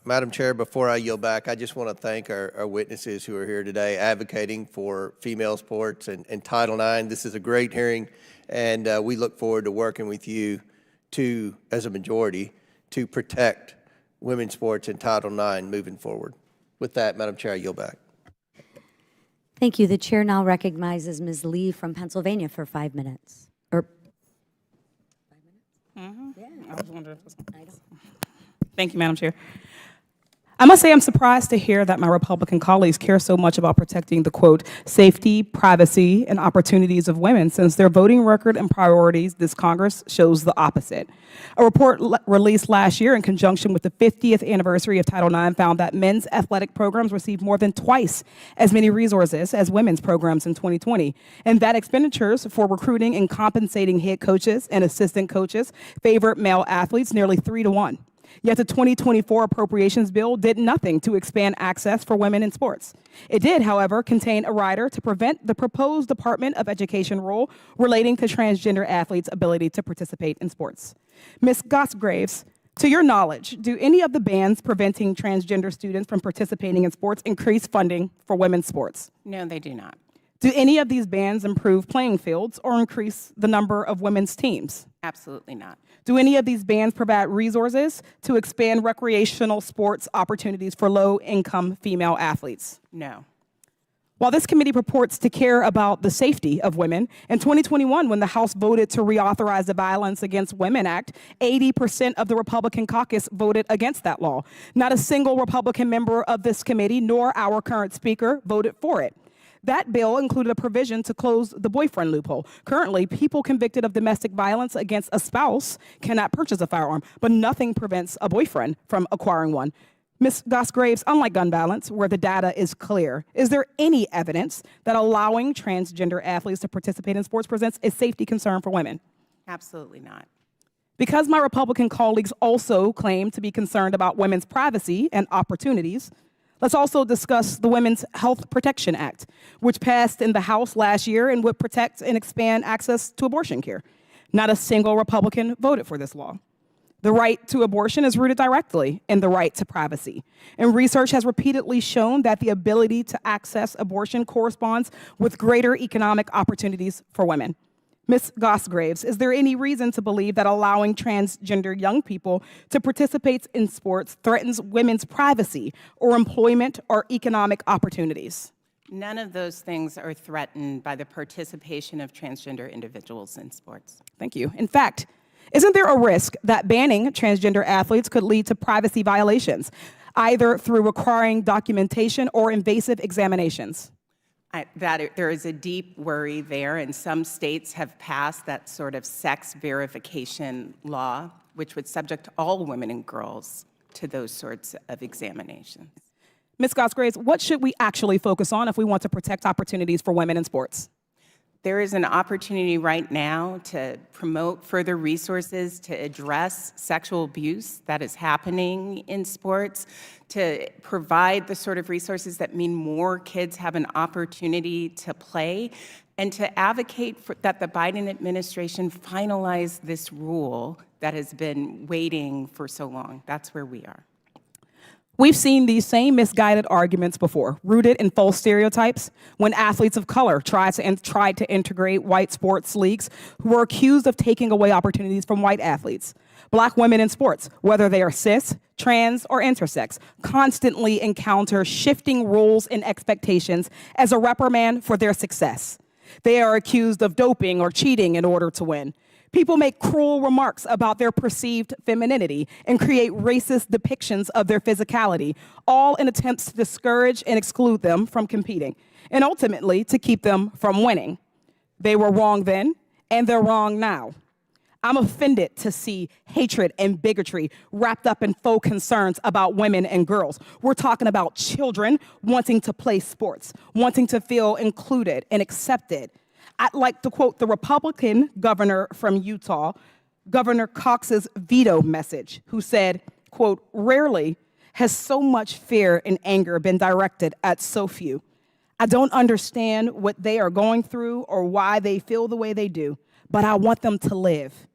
Madam Chair, before I yield back, I just want to thank our witnesses who are here today advocating for female sports and Title IX. This is a great hearing, and we look forward to working with you as a majority, to protect women's sports and Title IX moving forward. With that, Madam Chair, I yield back. Thank you. The chair now recognizes Ms. Lee from Pennsylvania for 5 minutes. Or 5 minutes? Yeah. I was wondering if it was... Thank you, Madam Chair. I must say I'm surprised to hear that my Republican colleagues care so much about protecting the, quote, safety, privacy, and opportunities of women, since their voting record and priorities this Congress shows the opposite. A report released last year in conjunction with the 50th anniversary of Title IX found that men's athletic programs received more than twice as many resources as women's programs in 2020, and that expenditures for recruiting and compensating head coaches and assistant coaches favored male athletes nearly 3 to 1. Yet the 2024 appropriations bill did nothing to expand access for women in sports. It did, however, contain a rider to prevent the proposed Department of Education rule relating to transgender athletes' ability to participate in sports. Ms. Goss-Graves, to your knowledge, do any of the bans preventing transgender students from participating in sports increase funding for women's sports? No, they do not. Do any of these bans improve playing fields or increase the number of women's teams? Absolutely not. Do any of these bans provide resources to expand recreational sports opportunities for low-income female athletes? No. While this committee purports to care about the safety of women, in 2021, when the House voted to reauthorize the Violence Against Women Act, 80% of the Republican caucus voted against that law. Not a single Republican member of this committee, nor our current speaker, voted for it. That bill included a provision to close the boyfriend loophole. Currently, people convicted of domestic violence against a spouse cannot purchase a firearm, but nothing prevents a boyfriend from acquiring one. Ms. Goss-Graves, unlike gun violence, where the data is clear, is there any evidence that allowing transgender athletes to participate in sports presents a safety concern for women? Absolutely not. Because my Republican colleagues also claim to be concerned about women's privacy and opportunities, let's also discuss the Women's Health Protection Act, which passed in the House last year and would protect and expand access to abortion care. Not a single Republican voted for this law. The right to abortion is rooted directly in the right to privacy. And research has repeatedly shown that the ability to access abortion corresponds with greater economic opportunities for women. Ms. Goss, is there any reason to believe that allowing transgender young people to participate in sports threatens women's privacy or employment or economic opportunities? None of those things are threatened by the participation of transgender individuals in sports. Thank you. In fact, isn't there a risk that banning transgender athletes could lead to privacy violations, either through requiring documentation or invasive examinations? There is a deep worry there, and some states have passed that sort of sex verification law, which would subject all women and girls to those sorts of examinations. Ms. Goss, what should we actually focus on if we want to protect opportunities for women in sports? There is an opportunity right now to promote further resources to address sexual abuse that is happening in sports, to provide the sort of resources that mean more kids have an opportunity to play, and to advocate that the Biden administration finalize this rule that has been waiting for so long. That's where we are. We've seen these same misguided arguments before, rooted in false stereotypes, when athletes of color tried to integrate white sports leagues who were accused of taking away opportunities from white athletes. Black women in sports, whether they are cis, trans, or intersex, constantly encounter shifting rules and expectations as a reprimand for their success. They are accused of doping or cheating in order to win. People make cruel remarks about their perceived femininity and create racist depictions of their physicality, all in attempts to discourage and exclude them from competing, and ultimately to keep them from winning. They were wrong then, and they're wrong now. I'm offended to see hatred and bigotry wrapped up in faux concerns about women and girls. We're talking about children wanting to play sports, wanting to feel included and accepted. I'd like to quote the Republican governor from Utah, Governor Cox's veto message, who said, quote, "Rarely has so much fear and anger been directed at so few. I don't understand what they are going through or why they feel the way they do, but I want them to live."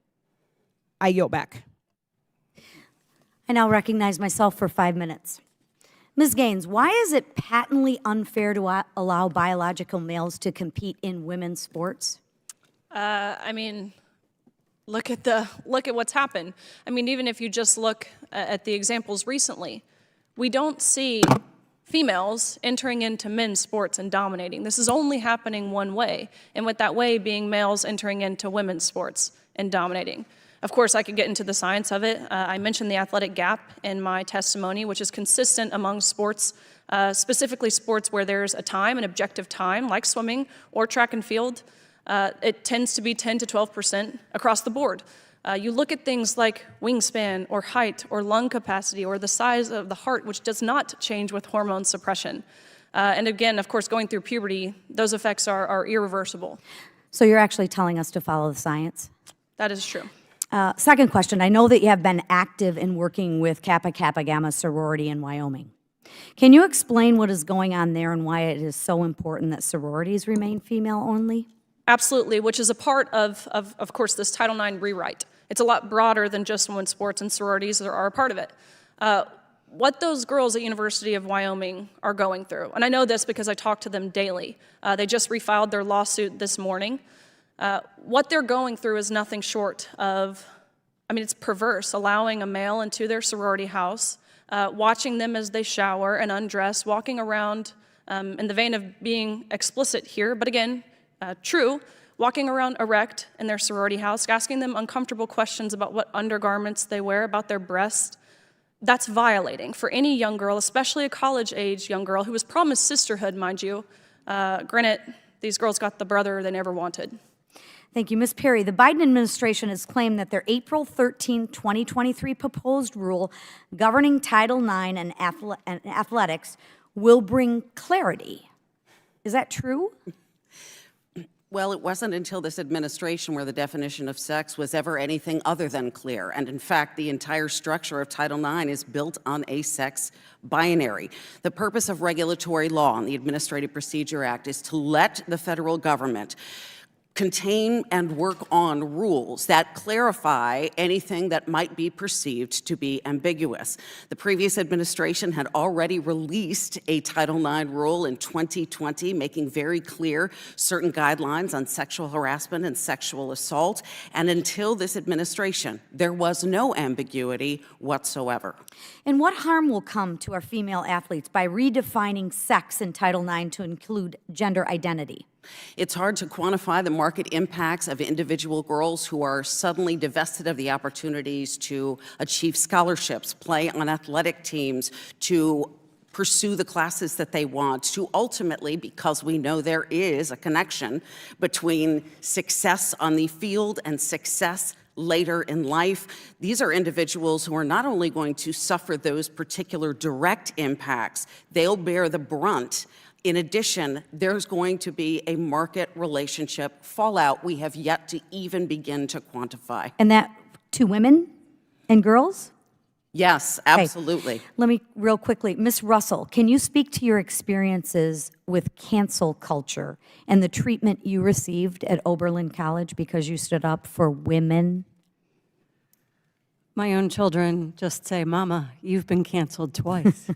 I yield back. I now recognize myself for 5 minutes. Ms. Gaines, why is it patently unfair to allow biological males to compete in women's sports? I mean, look at what's happened. I mean, even if you just look at the examples recently, we don't see females entering into men's sports and dominating. This is only happening one way, and with that way being males entering into women's sports and dominating. Of course, I could get into the science of it. I mentioned the athletic gap in my testimony, which is consistent among sports, specifically sports where there's a time, an objective time, like swimming or track and field. It tends to be 10 to 12% across the board. You look at things like wingspan or height or lung capacity or the size of the heart, which does not change with hormone suppression. And again, of course, going through puberty, those effects are irreversible. So you're actually telling us to follow the science? That is true. Second question, I know that you have been active in working with Kappa Kappa Gamma sorority in Wyoming. Can you explain what is going on there and why it is so important that sororities remain female only? Absolutely, which is a part of course, this Title IX rewrite. It's a lot broader than just women's sports, and sororities are a part of it. What those girls at University of Wyoming are going through, and I know this because I talk to them daily. They just refiled their lawsuit this morning. What they're going through is nothing short of, I mean, it's perverse, allowing a male into their sorority house, watching them as they shower and undress, walking around, in the vein of being explicit here, but again, true, walking around erect in their sorority house, asking them uncomfortable questions about what undergarments they wear, about their breast. That's violating for any young girl, especially a college-age young girl who was promised sisterhood, mind you. Granted, these girls got the brother they never wanted. Thank you. Ms. Perry, the Biden administration has claimed that their April 13, 2023 proposed rule governing Title IX and athletics will bring clarity. Is that true? Well, it wasn't until this administration where the definition of sex was ever anything other than clear. And in fact, the entire structure of Title IX is built on a sex binary. The purpose of regulatory law and the Administrative Procedure Act is to let the federal government contain and work on rules that clarify anything that might be perceived to be ambiguous. The previous administration had already released a Title IX rule in 2020, making very clear certain guidelines on sexual harassment and sexual assault. And until this administration, there was no ambiguity whatsoever. And what harm will come to our female athletes by redefining sex in Title IX to include gender identity? It's hard to quantify the market impacts of individual girls who are suddenly divested of the opportunities to achieve scholarships, play on athletic teams, to pursue the classes that they want, to ultimately, because we know there is a connection between success on the field and success later in life. These are individuals who are not only going to suffer those particular direct impacts, they'll bear the brunt. In addition, there's going to be a market relationship fallout we have yet to even begin to quantify. And that to women and girls? Yes, absolutely. Okay. Let me real quickly, Ms. Russell, can you speak to your experiences with cancel culture and the treatment you received at Oberlin College because you stood up for women? My own children just say, "Mama, you've been canceled twice."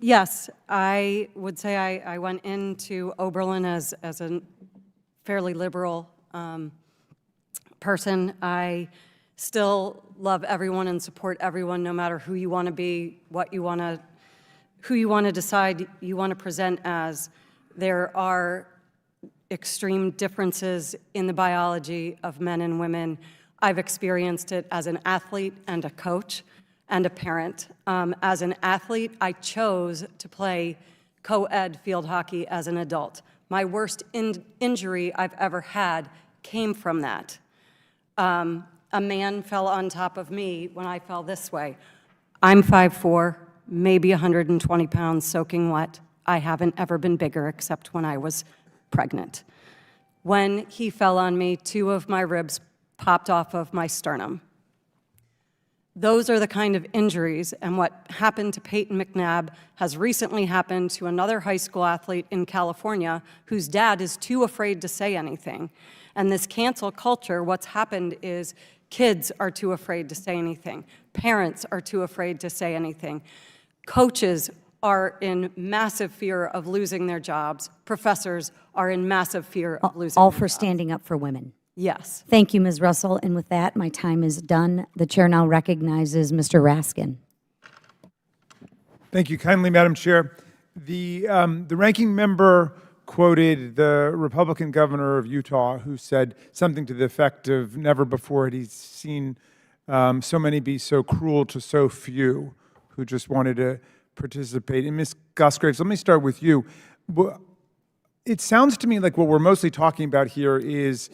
Yes, I would say I went into Oberlin as a fairly liberal person. I still love everyone and support everyone, no matter who you want to be, who you want to decide you want to present as. There are extreme differences in the biology of men and women. I've experienced it as an athlete and a coach and a parent. As an athlete, I chose to play co-ed field hockey as an adult. My worst injury I've ever had came from that. A man fell on top of me when I fell this way. I'm 5'4", maybe 120 pounds soaking wet. I haven't ever been bigger except when I was pregnant. When he fell on me, 2 of my ribs popped off of my sternum. Those are the kind of injuries, and what happened to Peyton McNabb has recently happened to another high school athlete in California whose dad is too afraid to say anything. And this cancel culture, what's happened is kids are too afraid to say anything. Parents are too afraid to say anything. Coaches are in massive fear of losing their jobs. Professors are in massive fear of losing all their for jobs. standing up for women. Yes. Thank you, Ms. Russell. And with that, my time is done. The chair now recognizes Mr. Raskin. Thank you kindly, Madam Chair. The ranking member quoted the Republican governor of Utah, who said something to the effect of, never before had he seen so many be so cruel to so few who just wanted to participate. And Ms. Goss-Graves, let me start with you. It sounds to me like what we're mostly talking about here is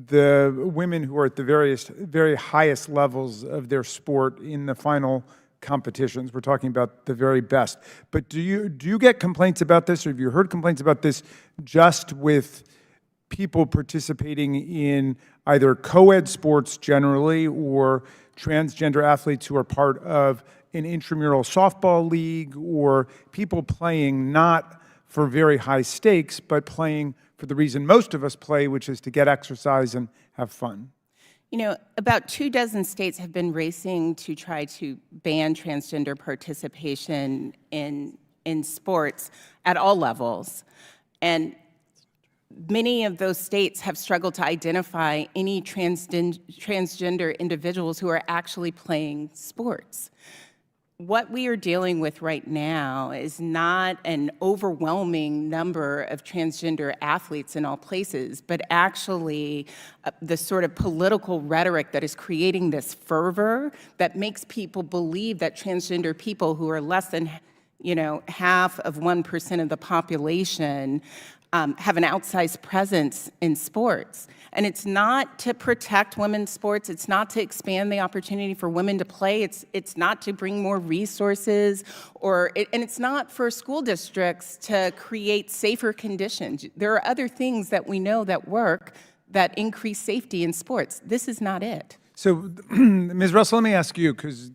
the women who are at the very highest levels of their sport in the final competitions. We're talking about the very best. But do you get complaints about this, or have you heard complaints about this just with people participating in either co-ed sports generally or transgender athletes who are part of an intramural softball league, or people playing not for very high stakes, but playing for the reason most of us play, which is to get exercise and have fun? You know, about 24 states have been racing to try to ban transgender participation in sports at all levels. And many of those states have struggled to identify any transgender individuals who are actually playing sports. What we are dealing with right now is not an overwhelming number of transgender athletes in all places, but actually the sort of political rhetoric that is creating this fervor that makes people believe that transgender people who are less than, half of 1% of the population have an outsized presence in sports. And it's not to protect women's sports. It's not to expand the opportunity for women to play. It's not to bring more resources, and it's not for school districts to create safer conditions. There are other things that we know that work that increase safety in sports. This is not it. So, Ms. Russell, let me ask you, because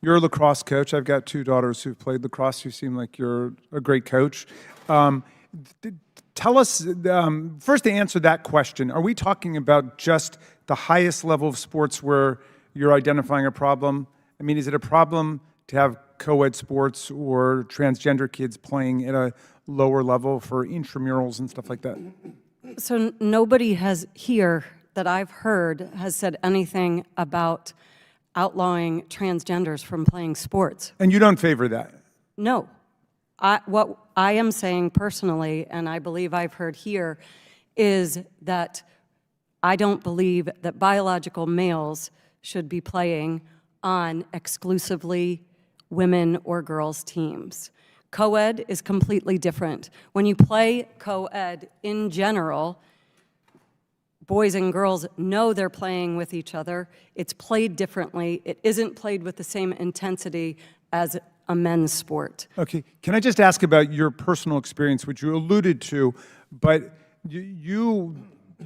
you're a lacrosse coach. I've got 2 daughters who've played lacrosse. You seem like you're a great coach. Tell us, first to answer that question, are we talking about just the highest level of sports where you're identifying a problem? I mean, is it a problem to have co-ed sports or transgender kids playing at a lower level for intramurals and stuff like that? So nobody has here that I've heard has said anything about outlawing transgenders from playing sports. And you don't favor that? No. What I am saying personally, and I believe I've heard here, is that I don't believe that biological males should be playing on exclusively women or girls teams. Co-ed is completely different. When you play co-ed in general, boys and girls know they're playing with each other. It's played differently. It isn't played with the same intensity as a men's sport. Okay, can I just ask about your personal experience, which you alluded to, but you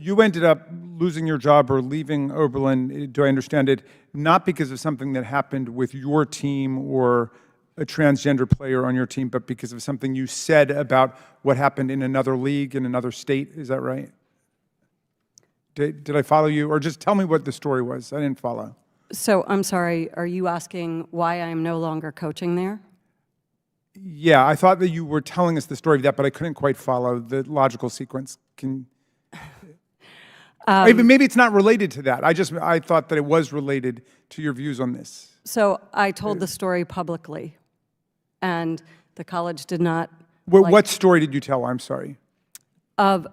ended up losing your job or leaving Oberlin, do I understand it, not because of something that happened with your team or a transgender player on your team, but because of something you said about what happened in another league in another state, is that right? Did I follow you? Or just tell me what the story was. I didn't follow. So I'm sorry, are you asking why I'm no longer coaching there? Yeah, I thought that you were telling us the story of that, but I couldn't quite follow the logical sequence. Maybe it's not related to that. I thought that it was related to your views on this. So I told the story publicly, and the college did not. What story did you tell? I'm sorry. Of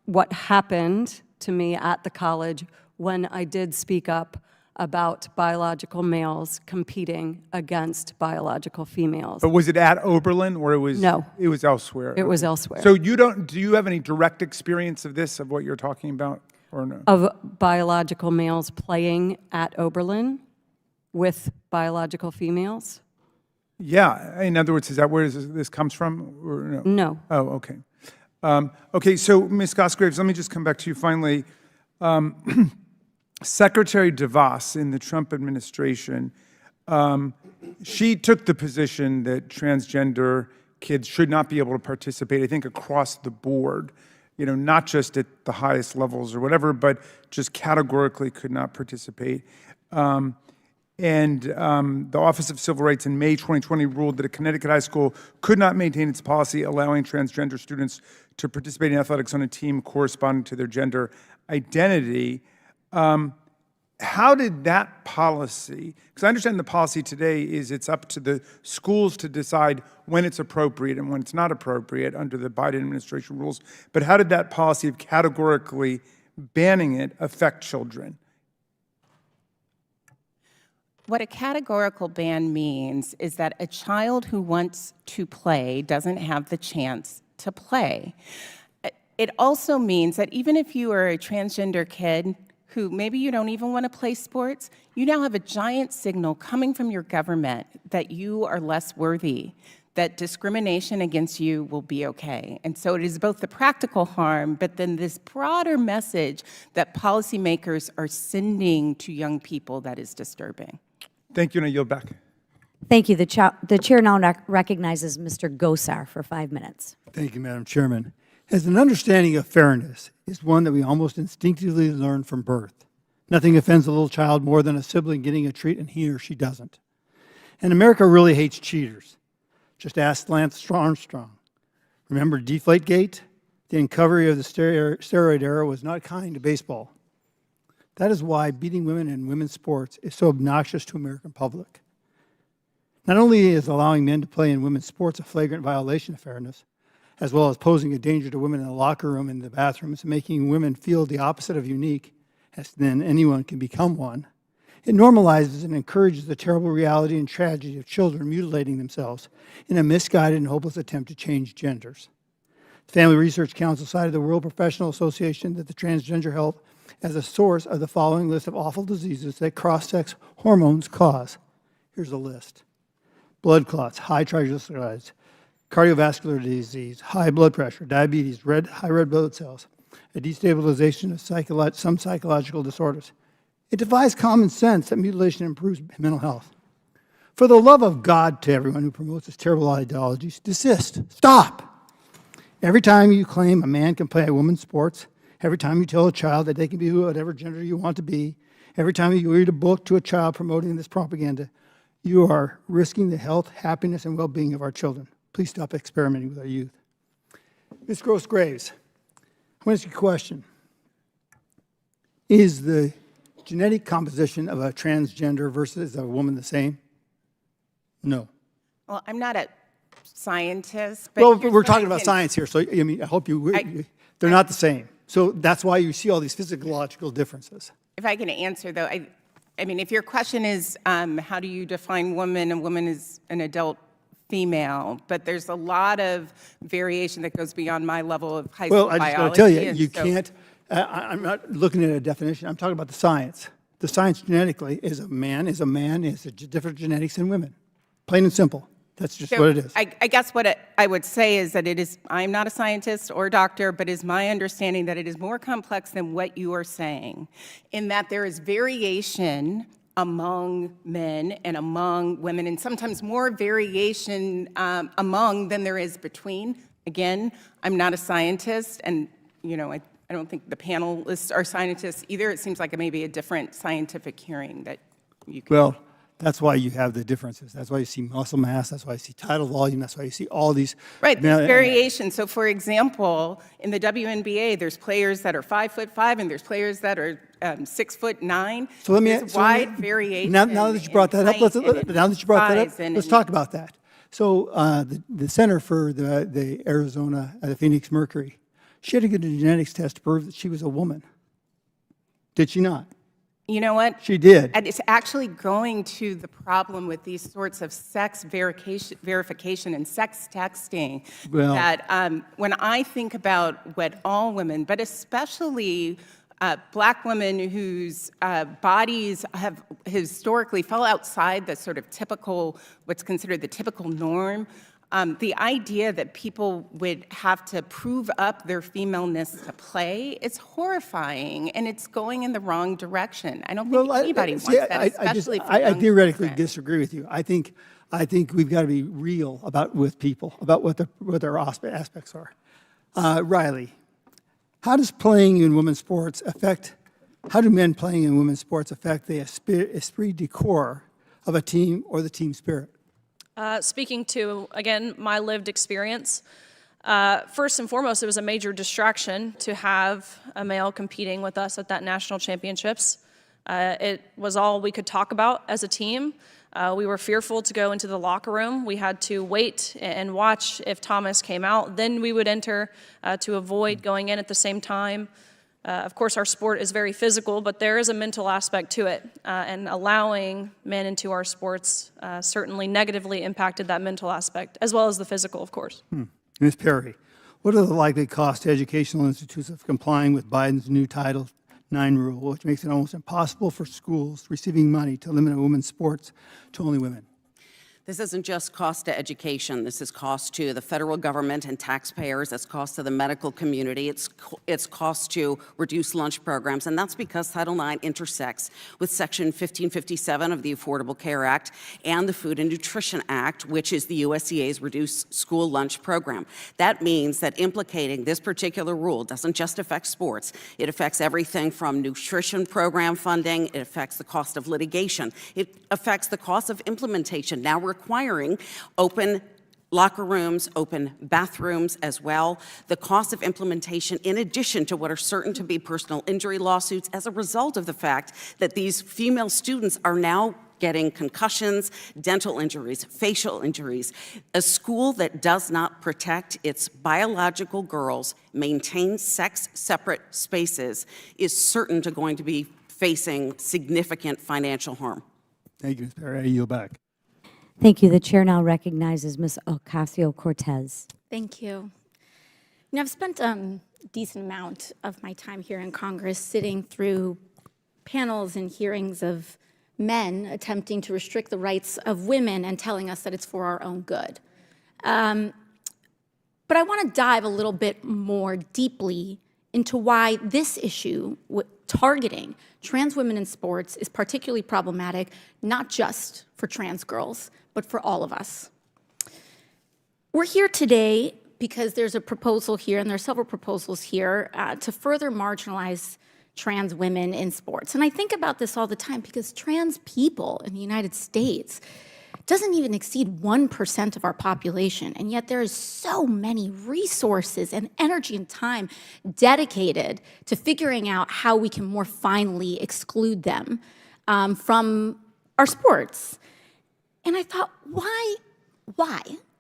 what happened to me at the college when I did speak up about biological males competing against biological females. But was it at Oberlin, or it was? No. It was elsewhere. It was elsewhere. So do you have any direct experience of this, of what you're talking about, or no? Of biological males playing at Oberlin with biological females? Yeah. In other words, is that where this comes from, or no? No. Oh, okay. Okay, so Ms. Goss-Graves, let me just come back to you finally. Secretary DeVos in the Trump administration, she took the position that transgender kids should not be able to participate, I think, across the board, not just at the highest levels or whatever, but just categorically could not participate. The Office of Civil Rights in May 2020 ruled that a Connecticut high school could not maintain its policy allowing transgender students to participate in athletics on a team corresponding to their gender identity. How did that policy, because I understand the policy today is it's up to the schools to decide when it's appropriate and when it's not appropriate under the Biden administration rules, but how did that policy of categorically banning it affect children? What a categorical ban means is that a child who wants to play doesn't have the chance to play. It also means that even if you are a transgender kid who maybe you don't even want to play sports, you now have a giant signal coming from your government that you are less worthy, that discrimination against you will be okay. And so it is both the practical harm, but then this broader message that policymakers are sending to young people that is disturbing. Thank you, and I yield back. Thank you. The chair now recognizes Mr. Gossar for 5 minutes. Thank you, Madam Chairman. As an understanding of fairness is one that we almost instinctively learn from birth. Nothing offends a little child more than a sibling getting a treat and he or she doesn't. And America really hates cheaters. Just ask Lance Armstrong. Remember Deflategate? The uncovery of the steroid era was not kind to baseball. That is why beating women in women's sports is so obnoxious to American public. Not only is allowing men to play in women's sports a flagrant violation of fairness, as well as posing a danger to women in the locker room and the bathrooms, and making women feel the opposite of unique, as then anyone can become one, it normalizes and encourages the terrible reality and tragedy of children mutilating themselves in a misguided and hopeless attempt to change genders. The Family Research Council cited the World Professional Association that the transgender health as a source of the following list of awful diseases that cross-sex hormones cause. Here's a list. Blood clots, high triglycerides, cardiovascular disease, high blood pressure, diabetes, high red blood cells, a destabilization of some psychological disorders. It defies common sense that mutilation improves mental health. For the love of God to everyone who promotes this terrible ideologies, desist. Stop. Every time you claim a man can play a woman's sports, every time you tell a child that they can be whatever gender you want to be, every time you read a book to a child promoting this propaganda, you are risking the health, happiness, and well-being of our children. Please stop experimenting with our youth. Ms. Gross-Graves, I want to ask you a question. Is the genetic composition of a transgender versus a woman the same? No. Well, I'm not a scientist, but Well, here's we're what talking I about can- science here, so I mean, I hope they're not the same. So that's why you see all these physiological differences. If I can answer, though, I mean, if your question is how do you define woman, and woman is an adult female, but there's a lot of variation that goes beyond my level of high school Well, I biology. just got to tell you, and you so- can't, I'm not looking at a definition, I'm talking about the science. The science genetically is a man, is a different genetics than women. Plain and simple. That's just So what it is. I guess what I would say is that it is, I'm not a scientist or a doctor, but it's my understanding that it is more complex than what you are saying, in that there is variation among men and among women, and sometimes more variation among than there is between. Again, I'm not a scientist, and I don't think the panelists are scientists either. It seems like maybe a different scientific hearing that you can. Well, that's why you have the differences. That's why you see muscle mass. That's why you see tidal volume. That's why you see all these. Right, there's variation. So, for example, in the WNBA, there's players that are 5'5", and there's players that are 6'9". So let me. There's wide variation. Now that you brought that up, let's let's talk about that. So the center for the Arizona, the Phoenix Mercury, she had to get a genetics test to prove that she was a woman. Did she not? You know what? She did. And it's actually going to the problem with these sorts of sex verification and sex texting. Well- That when I think about what all women, but especially Black women whose bodies have historically fell outside the sort of typical, what's considered the typical norm, the idea that people would have to prove up their femaleness to play, it's horrifying, and it's going in the wrong direction. I don't think anybody wants that, especially for I young theoretically children. disagree with you. I think we've got to be real with people about what their aspects are. Riley, how does playing in women's sports affect? How do men playing in women's sports affect the esprit de corps of a team or the team spirit? Speaking to, again, my lived experience, first and foremost, it was a major distraction to have a male competing with us at that national championships. It was all we could talk about as a team. We were fearful to go into the locker room. We had to wait and watch if Thomas came out. Then we would enter to avoid going in at the same time. Of course, our sport is very physical, but there is a mental aspect to it, and allowing men into our sports certainly negatively impacted that mental aspect, as well as the physical, of course. Ms. Perry, what are the likely costs to educational institutes of complying with Biden's new Title IX rule, which makes it almost impossible for schools receiving money to limit women's sports to only women? This isn't just cost to education. This is cost to the federal government and taxpayers. It's cost to the medical community. It's cost to reduce lunch programs. And that's because Title IX intersects with Section 1557 of the Affordable Care Act and the Food and Nutrition Act, which is the USDA's reduced school lunch program. That means that implicating this particular rule doesn't just affect sports. It affects everything from nutrition program funding. It affects the cost of litigation. It affects the cost of implementation. Now we're requiring open locker rooms, open bathrooms as well. The cost of implementation, in addition to what are certain to be personal injury lawsuits as a result of the fact that these female students are now getting concussions, dental injuries, facial injuries. A school that does not protect its biological girls, maintain sex-separate spaces, is certain to going to be facing significant financial harm. Thank you, Ms. Perry. I yield back. Thank you. The chair now recognizes Ms. Ocasio-Cortez. Thank you. I've spent a decent amount of my time here in Congress sitting through panels and hearings of men attempting to restrict the rights of women and telling us that it's for our own good. But I want to dive a little bit more deeply into why this issue, targeting trans women in sports, is particularly problematic, not just for trans girls, but for all of us. We're here today because there's a proposal here, and there are several proposals here, to further marginalize trans women in sports. And I think about this all the time because trans people in the United States doesn't even exceed 1% of our population, and yet there is so many resources and energy and time dedicated to figuring out how we can more finely exclude them from our sports. And I thought, why?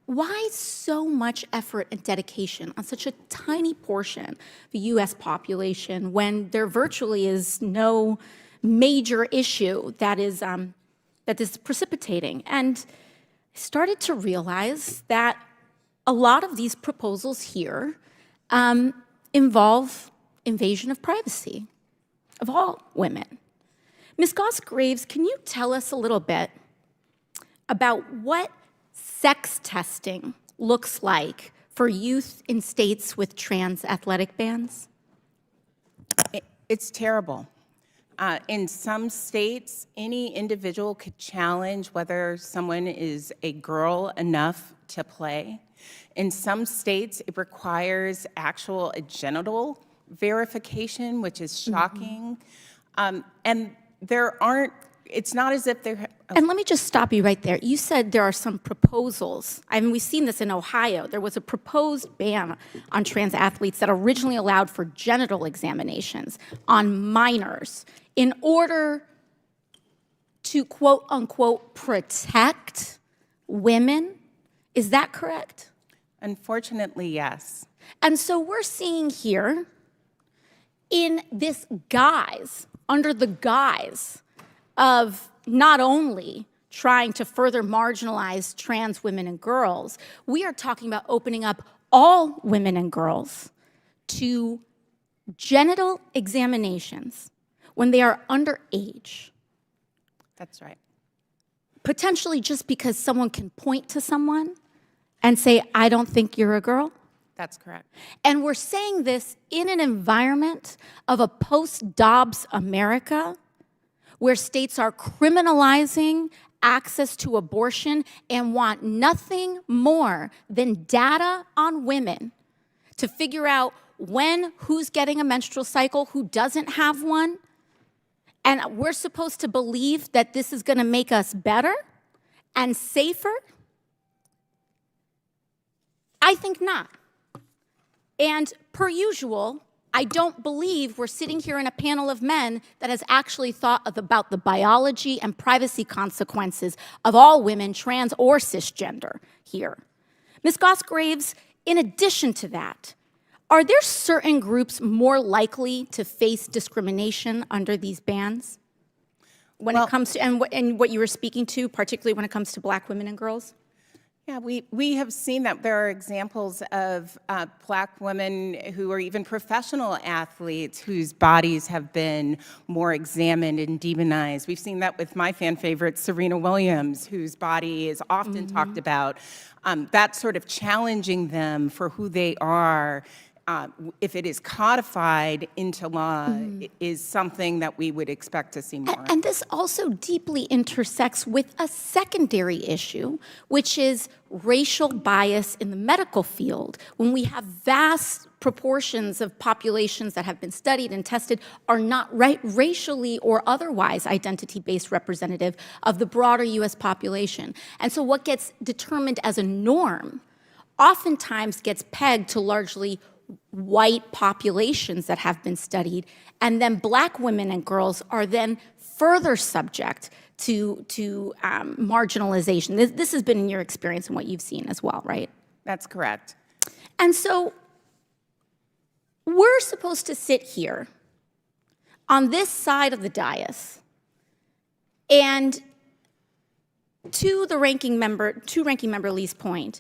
Why so much effort and dedication on such a tiny portion of the US population when there virtually is no major issue that is precipitating? And I started to realize that a lot of these proposals here involve invasion of privacy of all women. Ms. Goss Graves, can you tell us a little bit about what sex testing looks like for youth in states with trans athletic bans? It's terrible. In some states, any individual could challenge whether someone is a girl enough to play. In some states, it requires actual genital verification, which is shocking. And it's not as if they're... And let me just stop you right there. You said there are some proposals. I mean, we've seen this in Ohio. There was a proposed ban on trans athletes that originally allowed for genital examinations on minors in order to, quote unquote, protect women. Is that correct? Unfortunately, yes. And so we're seeing here, in this guise, under the guise of not only trying to further marginalize trans women and girls, we are talking about opening up all women and girls to genital examinations when they are underage. That's right. Potentially just because someone can point to someone and say, I don't think you're a girl. That's correct. And we're saying this in an environment of a post-Dobbs America where states are criminalizing access to abortion and want nothing more than data on women to figure out who's getting a menstrual cycle, who doesn't have one. And we're supposed to believe that this is going to make us better and safer? I think not. And per usual, I don't believe we're sitting here in a panel of men that has actually thought about the biology and privacy consequences of all women, trans or cisgender here. Ms. Goss Graves, in addition to that, are there certain groups more likely to face discrimination under these bans when it comes to, and what you were speaking to, particularly when it comes to Black women and girls? Yeah, we have seen that there are examples of Black women who are even professional athletes whose bodies have been more examined and demonized. We've seen that with my fan favorite, Serena Williams, whose body is often talked about. That sort of challenging them for who they are, if it is codified into law, is something that we would expect to see more. And this also deeply intersects with a secondary issue, which is racial bias in the medical field. When we have vast proportions of populations that have been studied and tested are not racially or otherwise identity-based representative of the broader US population. And so what gets determined as a norm oftentimes gets pegged to largely white populations that have been studied, and then Black women and girls are then further subject to marginalization. This has been in your experience and what you've seen as well, right? That's correct. And so we're supposed to sit here on this side of the dais and to Ranking Member Lee's point,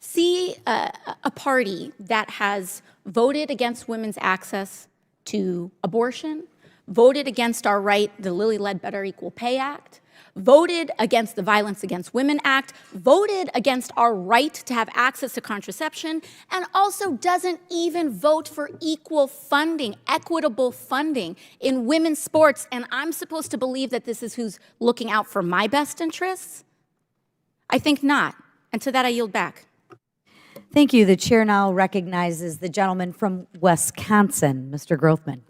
see a party that has voted against women's access to abortion, voted against our right, the Lilly Ledbetter Equal Pay Act, voted against the Violence Against Women Act, voted against our right to have access to contraception, and also doesn't even vote for equal funding, equitable funding in women's sports. And I'm supposed to believe that this is who's looking out for my best interests? I think not. And to that, I yield back. Thank you. The chair now recognizes the gentleman from Wisconsin, Mr. Grothman.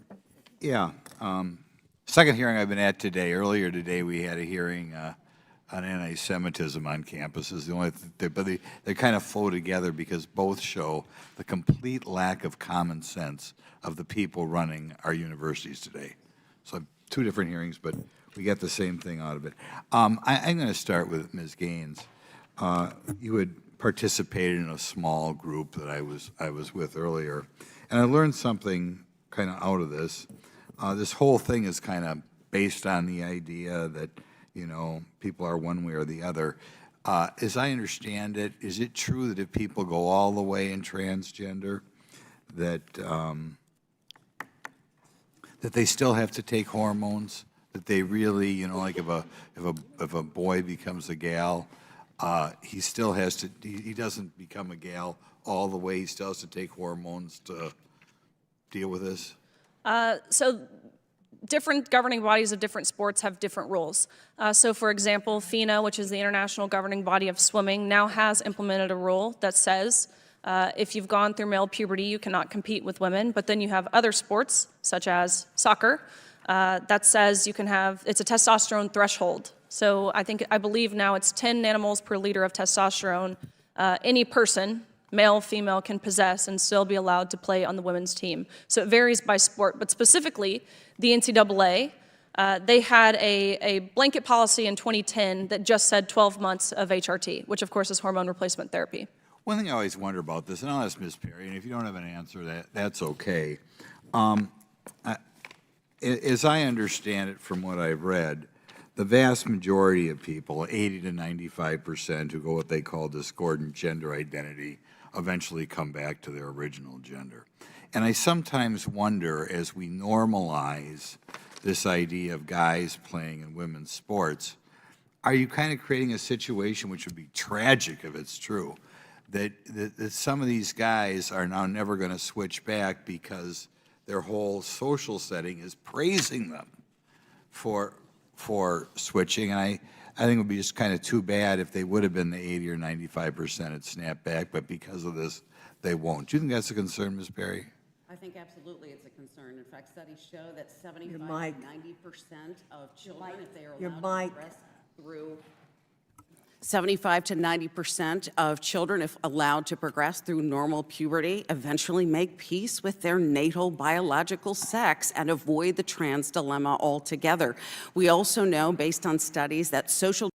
Yeah. Second hearing I've been at today. Earlier today, we had a hearing on anti-Semitism on campuses. The only but they kind of flow together because both show the complete lack of common sense of the people running our universities today. So two different hearings, but we get the same thing out of it. I'm going to start with Ms. Gaines. You had participated in a small group that I was with earlier, and I learned something kind of out of this. This whole thing is kind of based on the idea that, you know, people are one way or the other. As I understand it, is it true that if people go all the way in transgender, that that they still have to take hormones? That they really, you know, like if a boy becomes a gal, he still has to. He doesn't become a gal all the way. He still has to take hormones to deal with this. So different governing bodies of different sports have different rules. So for example, FINA, which is the International Governing Body of Swimming, now has implemented a rule that says if you've gone through male puberty, you cannot compete with women. But then you have other sports, such as soccer, that says you can have, it's a testosterone threshold. So I believe now it's 10 nanomoles per liter of testosterone any person, male, female, can possess and still be allowed to play on the women's team. So it varies by sport, but specifically the NCAA, they had a blanket policy in 2010 that just said 12 months of HRT, which of course is hormone replacement therapy. One thing I always wonder about this, and I'll ask Ms. Perry, and if you don't have an answer, that's okay. As I understand it from what I've read, the vast majority of people, 80 to 95%, who go what they call discordant gender identity, eventually come back to their original gender. And I sometimes wonder, as we normalize this idea of guys playing in women's sports, are you kind of creating a situation which would be tragic if it's true, that some of these guys are now never going to switch back because their whole social setting is praising them for switching? And I think it would be just kind of too bad if they would have been the 80 or 95% had snapped back, but because of this, they won't. Do you think that's a concern, Ms. Perry? I think absolutely it's a concern. In fact, studies show that 75 to 90% of children, if they are allowed to progress through 75 to 90% of children, if allowed to progress through normal puberty, eventually make peace with their natal biological sex and avoid the trans dilemma altogether. We also know, based on studies, that social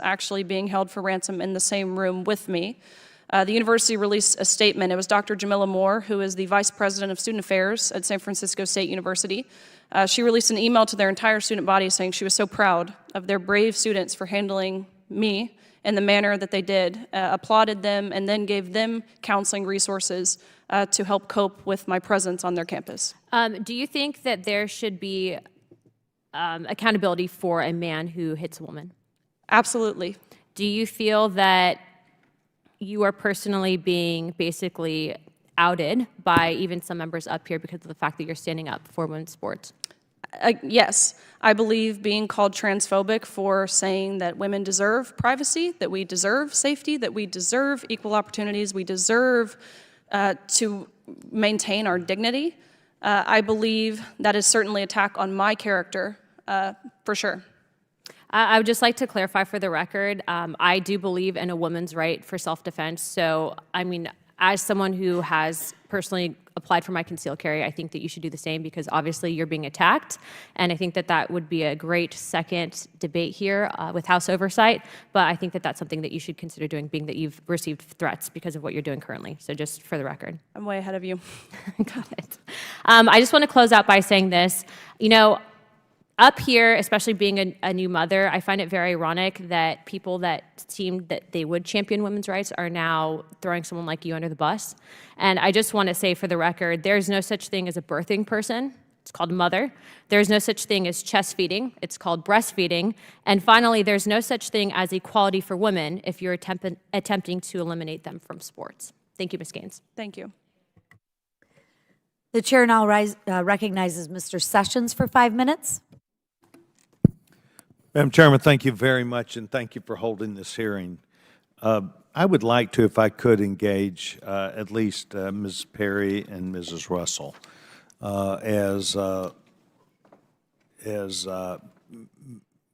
actually being held for ransom in the same room with me. The university released a statement. It was Dr. Jamila Moore, who is the Vice President of Student Affairs at San Francisco State University. She released an email to their entire student body saying she was so proud of their brave students for handling me in the manner that they did, applauded them, and then gave them counseling resources to help cope with my presence on their campus. Do you think that there should be accountability for a man who hits a woman? Absolutely. Do you feel that you are personally being basically outed by even some members up here because of the fact that you're standing up for women's sports? Yes, I believe being called transphobic for saying that women deserve privacy, that we deserve safety, that we deserve equal opportunities, we deserve to maintain our dignity. I believe that is certainly an attack on my character, for sure. I would just like to clarify for the record, I do believe in a woman's right for self-defense. So, I mean, as someone who has personally applied for my concealed carry, I think that you should do the same because obviously you're being attacked. And I think that that would be a great second debate here with House Oversight. But I think that that's something that you should consider doing, being that you've received threats because of what you're doing currently. So just for the record. I'm way ahead of you. Got it. I just want to close out by saying this. You know, up here, especially being a new mother, I find it very ironic that people that seemed that they would champion women's rights are now throwing someone like you under the bus. And I just want to say for the record, there's no such thing as a birthing person. It's called mother. There's no such thing as chest feeding. It's called breastfeeding. And finally, there's no such thing as equality for women if you're attempting to eliminate them from sports. Thank you, Ms. Gaines. Thank you. The chair now recognizes Mr. Sessions for 5 minutes. Madam Chairman, thank you very much, and thank you for holding this hearing. I would like to, if I could, engage at least Ms. Perry and Mrs. Russell as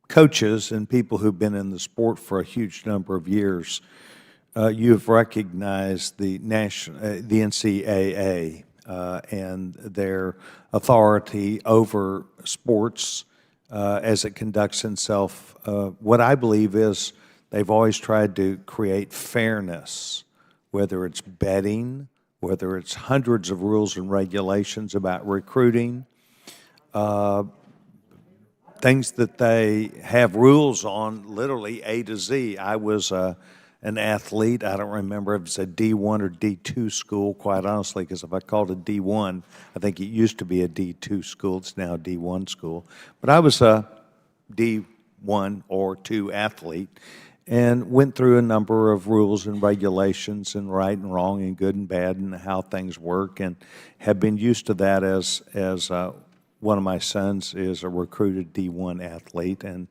coaches and people who've been in the sport for a huge number of years. You've recognized the NCAA and their authority over sports as it conducts itself. What I believe is they've always tried to create fairness, whether it's betting, whether it's hundreds of rules and regulations about recruiting, things that they have rules on literally A to Z. I was an athlete. I don't remember if it's a D1 or D2 school, quite honestly, because if I called it D1, I think it used to be a D2 school. It's now a D1 school. But I was a D1 or 2 athlete and went through a number of rules and regulations and right and wrong and good and bad and how things work, and have been used to that as one of my sons is a recruited D1 athlete. And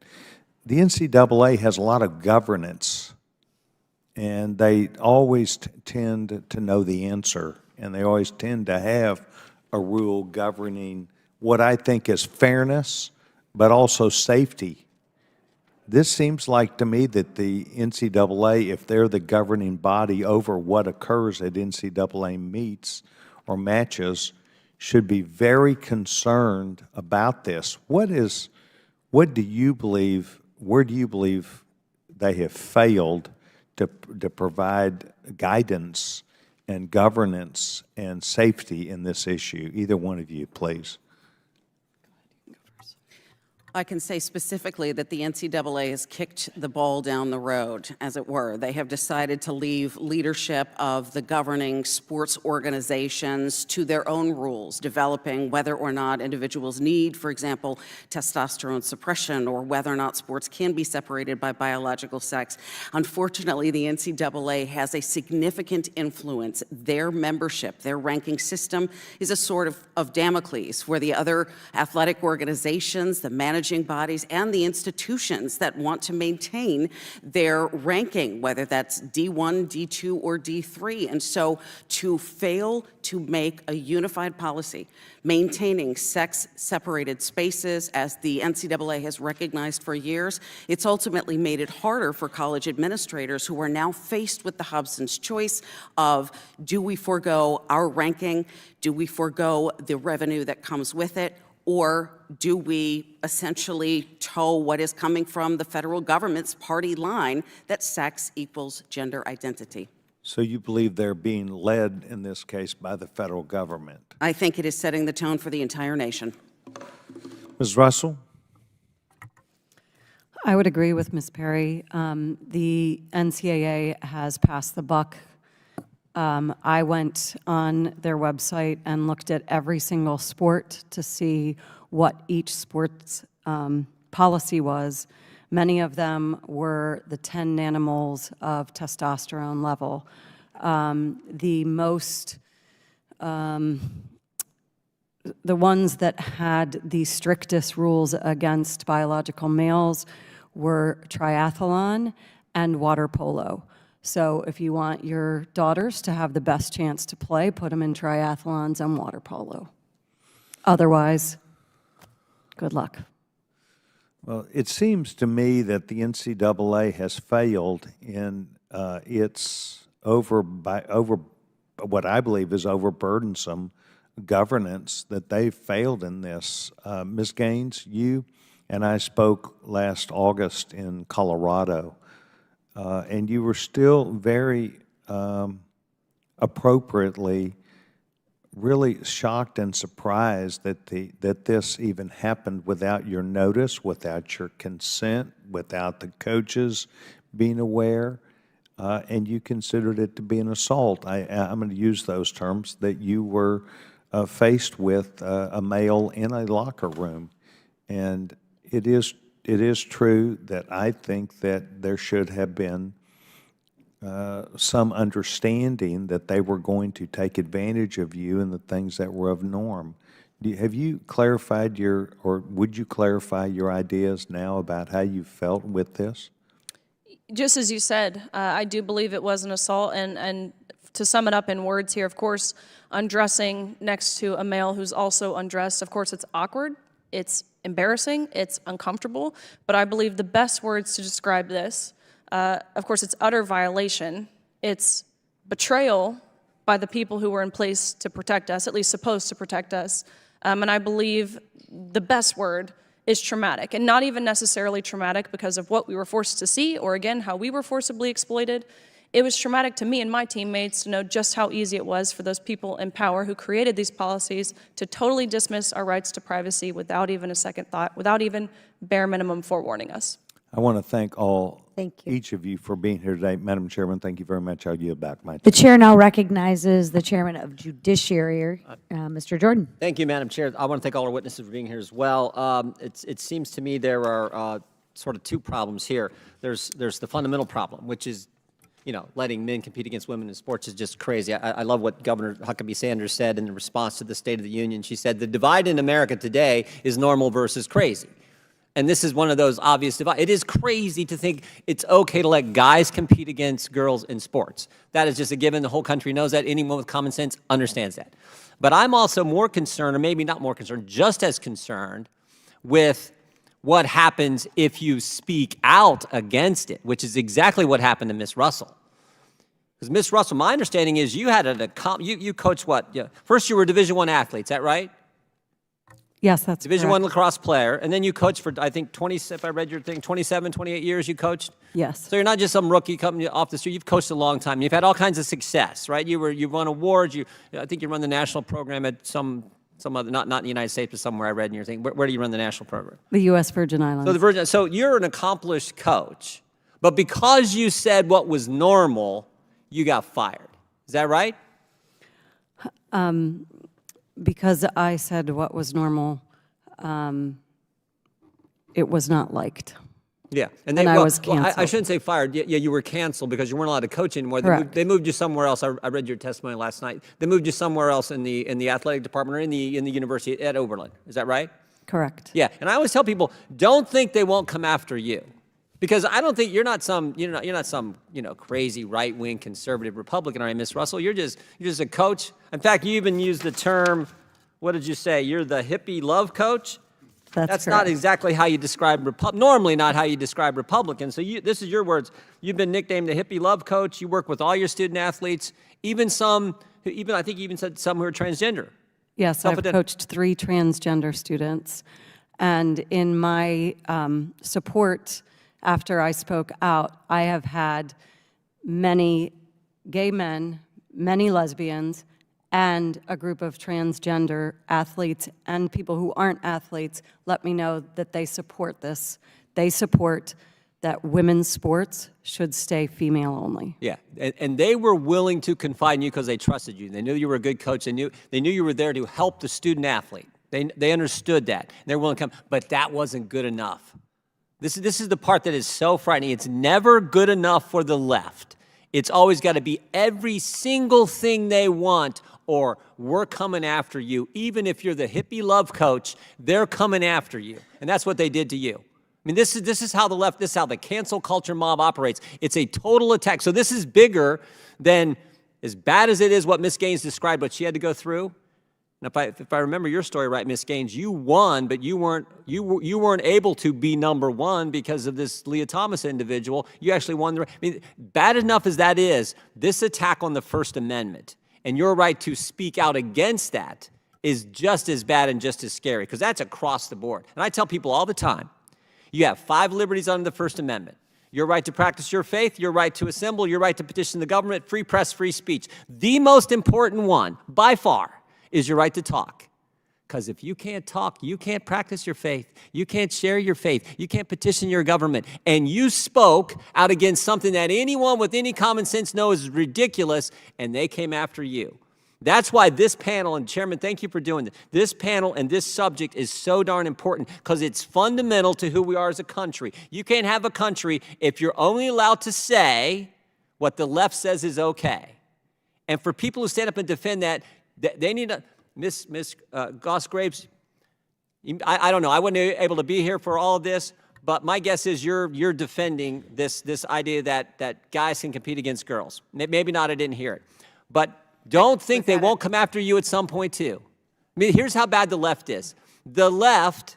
the NCAA has a lot of governance, and they always tend to know the answer, and they always tend to have a rule governing what I think is fairness, but also safety. This seems like to me that the NCAA, if they're the governing body over what occurs at NCAA meets or matches, should be very concerned about this. What do you believe, where do you believe they have failed to provide guidance and governance and safety in this issue? Either one of you, please. I can say specifically that the NCAA has kicked the ball down the road, as it were. They have decided to leave leadership of the governing sports organizations to their own rules, developing whether or not individuals need, for example, testosterone suppression, or whether or not sports can be separated by biological sex. Unfortunately, the NCAA has a significant influence. Their membership, their ranking system is a sort of Damocles, where the other athletic organizations, the managing bodies, and the institutions that want to maintain their ranking, whether that's D1, D2, or D3. And so to fail to make a unified policy maintaining sex-separated spaces, as the NCAA has recognized for years, it's ultimately made it harder for college administrators who are now faced with the Hobson's choice of, do we forego our ranking? Do we forego the revenue that comes with it? Or do we essentially toe what is coming from the federal government's party line that sex equals gender identity? So you believe they're being led, in this case, by the federal government? I think it is setting the tone for the entire nation. Ms. Russell? I would agree with Ms. Perry. The NCAA has passed the buck. I went on their website and looked at every single sport to see what each sport's policy was. Many of them were the 10 nanomoles of testosterone level. The ones that had the strictest rules against biological males were triathlon and water polo. So if you want your daughters to have the best chance to play, put them in triathlons and water polo. Otherwise, good luck. Well, it seems to me that the NCAA has failed in its what I believe is overburdensome governance, that they failed in this. Ms. Gaines, you and I spoke last August in Colorado, and you were still very appropriately really shocked and surprised that this even happened without your notice, without your consent, without the coaches being aware, and you considered it to be an assault. I'm going to use those terms, that you were faced with a male in a locker room. And it is true that I think that there should have been some understanding that they were going to take advantage of you and the things that were of norm. Have you clarified or would you clarify your ideas now about how you felt with this? Just as you said, I do believe it was an assault, and to sum it up in words here, of course, undressing next to a male who's also undressed, of course, it's awkward, it's embarrassing, it's uncomfortable, but I believe the best words to describe this, of course, it's utter violation, it's betrayal by the people who were in place to protect us, at least supposed to protect us, and I believe the best word is traumatic, and not even necessarily traumatic because of what we were forced to see, or again, how we were forcibly exploited. It was traumatic to me and my teammates to know just how easy it was for those people in power who created these policies to totally dismiss our rights to privacy without even a second thought, without even bare minimum forewarning us. I want to thank each of you for being here today. Madam Chairman, thank you very much. I'll yield back my time. The chair now recognizes the chairman of Judiciary, Mr. Jordan. Thank you, Madam Chair. I want to thank all our witnesses for being here as well. It seems to me there are sort of two problems here. There's the fundamental problem, which is, letting men compete against women in sports is just crazy. I love what Governor Huckabee Sanders said in response to the State of the Union. She said, the divide in America today is normal versus crazy. And this is one of those obvious divides. It is crazy to think it's okay to let guys compete against girls in sports. That is just a given. The whole country knows that. Anyone with common sense understands that. But I'm also more concerned, or maybe not more concerned, just as concerned with what happens if you speak out against it, which is exactly what happened to Ms. Russell. Because Ms. Russell, my understanding is you had you coached what? Yeah. First you were a Division I athlete, is that right? Yes, that's Division correct. I lacrosse player, and then you coached for, I think, 20, if I read your thing, 27, 28 years you coached? Yes. So you're not just some rookie coming off the street. You've coached a long time. You've had all kinds of success, right? You won awards. I think you run the national program at some other, not in the United States, but somewhere I read in your thing. Where do you run the national program? The U.S. Virgin Islands. So you're an accomplished coach, but because you said what was normal, you got fired. Is that right? Because I said what was normal, it was not liked. Yeah, and I was canceled. I shouldn't say fired. Yeah, you were canceled because you weren't allowed to coach anymore. They moved you somewhere else. I read your testimony last night. They moved you somewhere else in the athletic department or in the university at Oberlin. Is that right? Correct. Yeah, and I always tell people, don't think they won't come after you, because I don't think you're not some crazy right-wing conservative Republican, all right, Ms. Russell. You're just a coach. In fact, you even used the term, what did you say? You're the hippie love coach. That's not exactly how you describe normally not how you describe Republicans. So this is your words. You've been nicknamed the hippie love coach. You work with all your student athletes, even I think you even said some who are transgender. Yes, I've coached 3 transgender students. And in my support after I spoke out, I have had many gay men, many lesbians, and a group of transgender athletes and people who aren't athletes let me know that they support this. They support that women's sports should stay female only. Yeah, and they were willing to confide in you because they trusted you. They knew you were a good coach. They knew you were there to help the student athlete. They understood that. They're willing to come, but that wasn't good enough. This is the part that is so frightening. It's never good enough for the left. It's always got to be every single thing they want, or we're coming after you. Even if you're the hippie love coach, they're coming after you. And that's what they did to you. I mean, this is how the left, this is how the cancel culture mob operates. It's a total attack. So this is bigger than, as bad as it is what Ms. Gaines described, what she had to go through. And if I remember your story right, Ms. Gaines, you won, but you weren't able to be number one because of this Leah Thomas individual. You actually won I mean, bad enough as that is, this attack on the First Amendment and your right to speak out against that is just as bad and just as scary, because that's across the board. And I tell people all the time, you have 5 liberties under the First Amendment. Your right to practice your faith, your right to assemble, your right to petition the government, free press, free speech. The most important one, by far, is your right to talk. Because if you can't talk, you can't practice your faith, you can't share your faith, you can't petition your government, and you spoke out against something that anyone with any common sense knows is ridiculous, and they came after you. That's why this panel, and Chairman, thank you for doing this. This panel and this subject is so darn important because it's fundamental to who we are as a country. You can't have a country if you're only allowed to say what the left says is okay. And for people who stand up and defend that, they need to, Miss Goss Graves, I don't know, I wasn't able to be here for all of this, but my guess is you're defending this idea that guys can compete against girls. Maybe not, I didn't hear it. But don't think they won't come after you at some point too. I mean, here's how bad the left is. The left,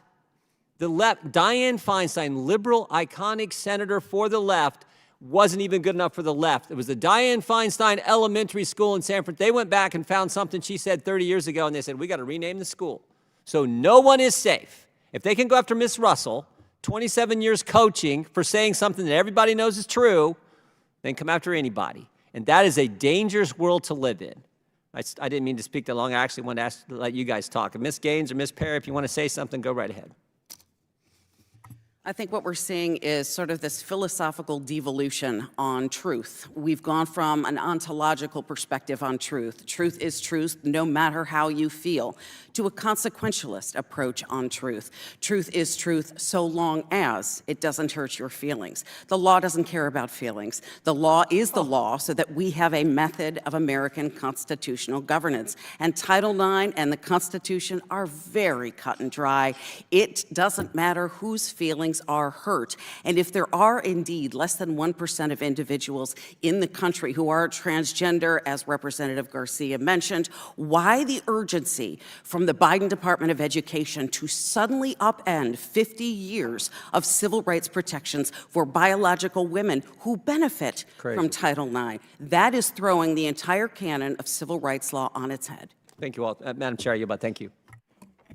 Dianne Feinstein, liberal, iconic senator for the left, wasn't even good enough for the left. It was the Dianne Feinstein Elementary School in San Francisco. They went back and found something she said 30 years ago, and they said, we got to rename the school. So no one is safe. If they can go after Miss Russell, 27 years coaching, for saying something that everybody knows is true, then come after anybody. And that is a dangerous world to live in. I didn't mean to speak that long. I actually wanted to let you guys talk. And Ms. Gaines or Ms. Perry, if you want to say something, go right ahead. I think what we're seeing is sort of this philosophical devolution on truth. We've gone from an ontological perspective on truth. Truth is truth no matter how you feel, to a consequentialist approach on truth. Truth is truth so long as it doesn't hurt your feelings. The law doesn't care about feelings. The law is the law so that we have a method of American constitutional governance. And Title IX and the Constitution are very cut and dry. It doesn't matter whose feelings are hurt. And if there are indeed less than 1% of individuals in the country who are transgender, as Representative Garcia mentioned, why the urgency from the Biden Department of Education to suddenly upend 50 years of civil rights protections for biological women who benefit from Title IX? That is throwing the entire canon of civil rights law on its head. Thank you all. Madam Chair, thank you.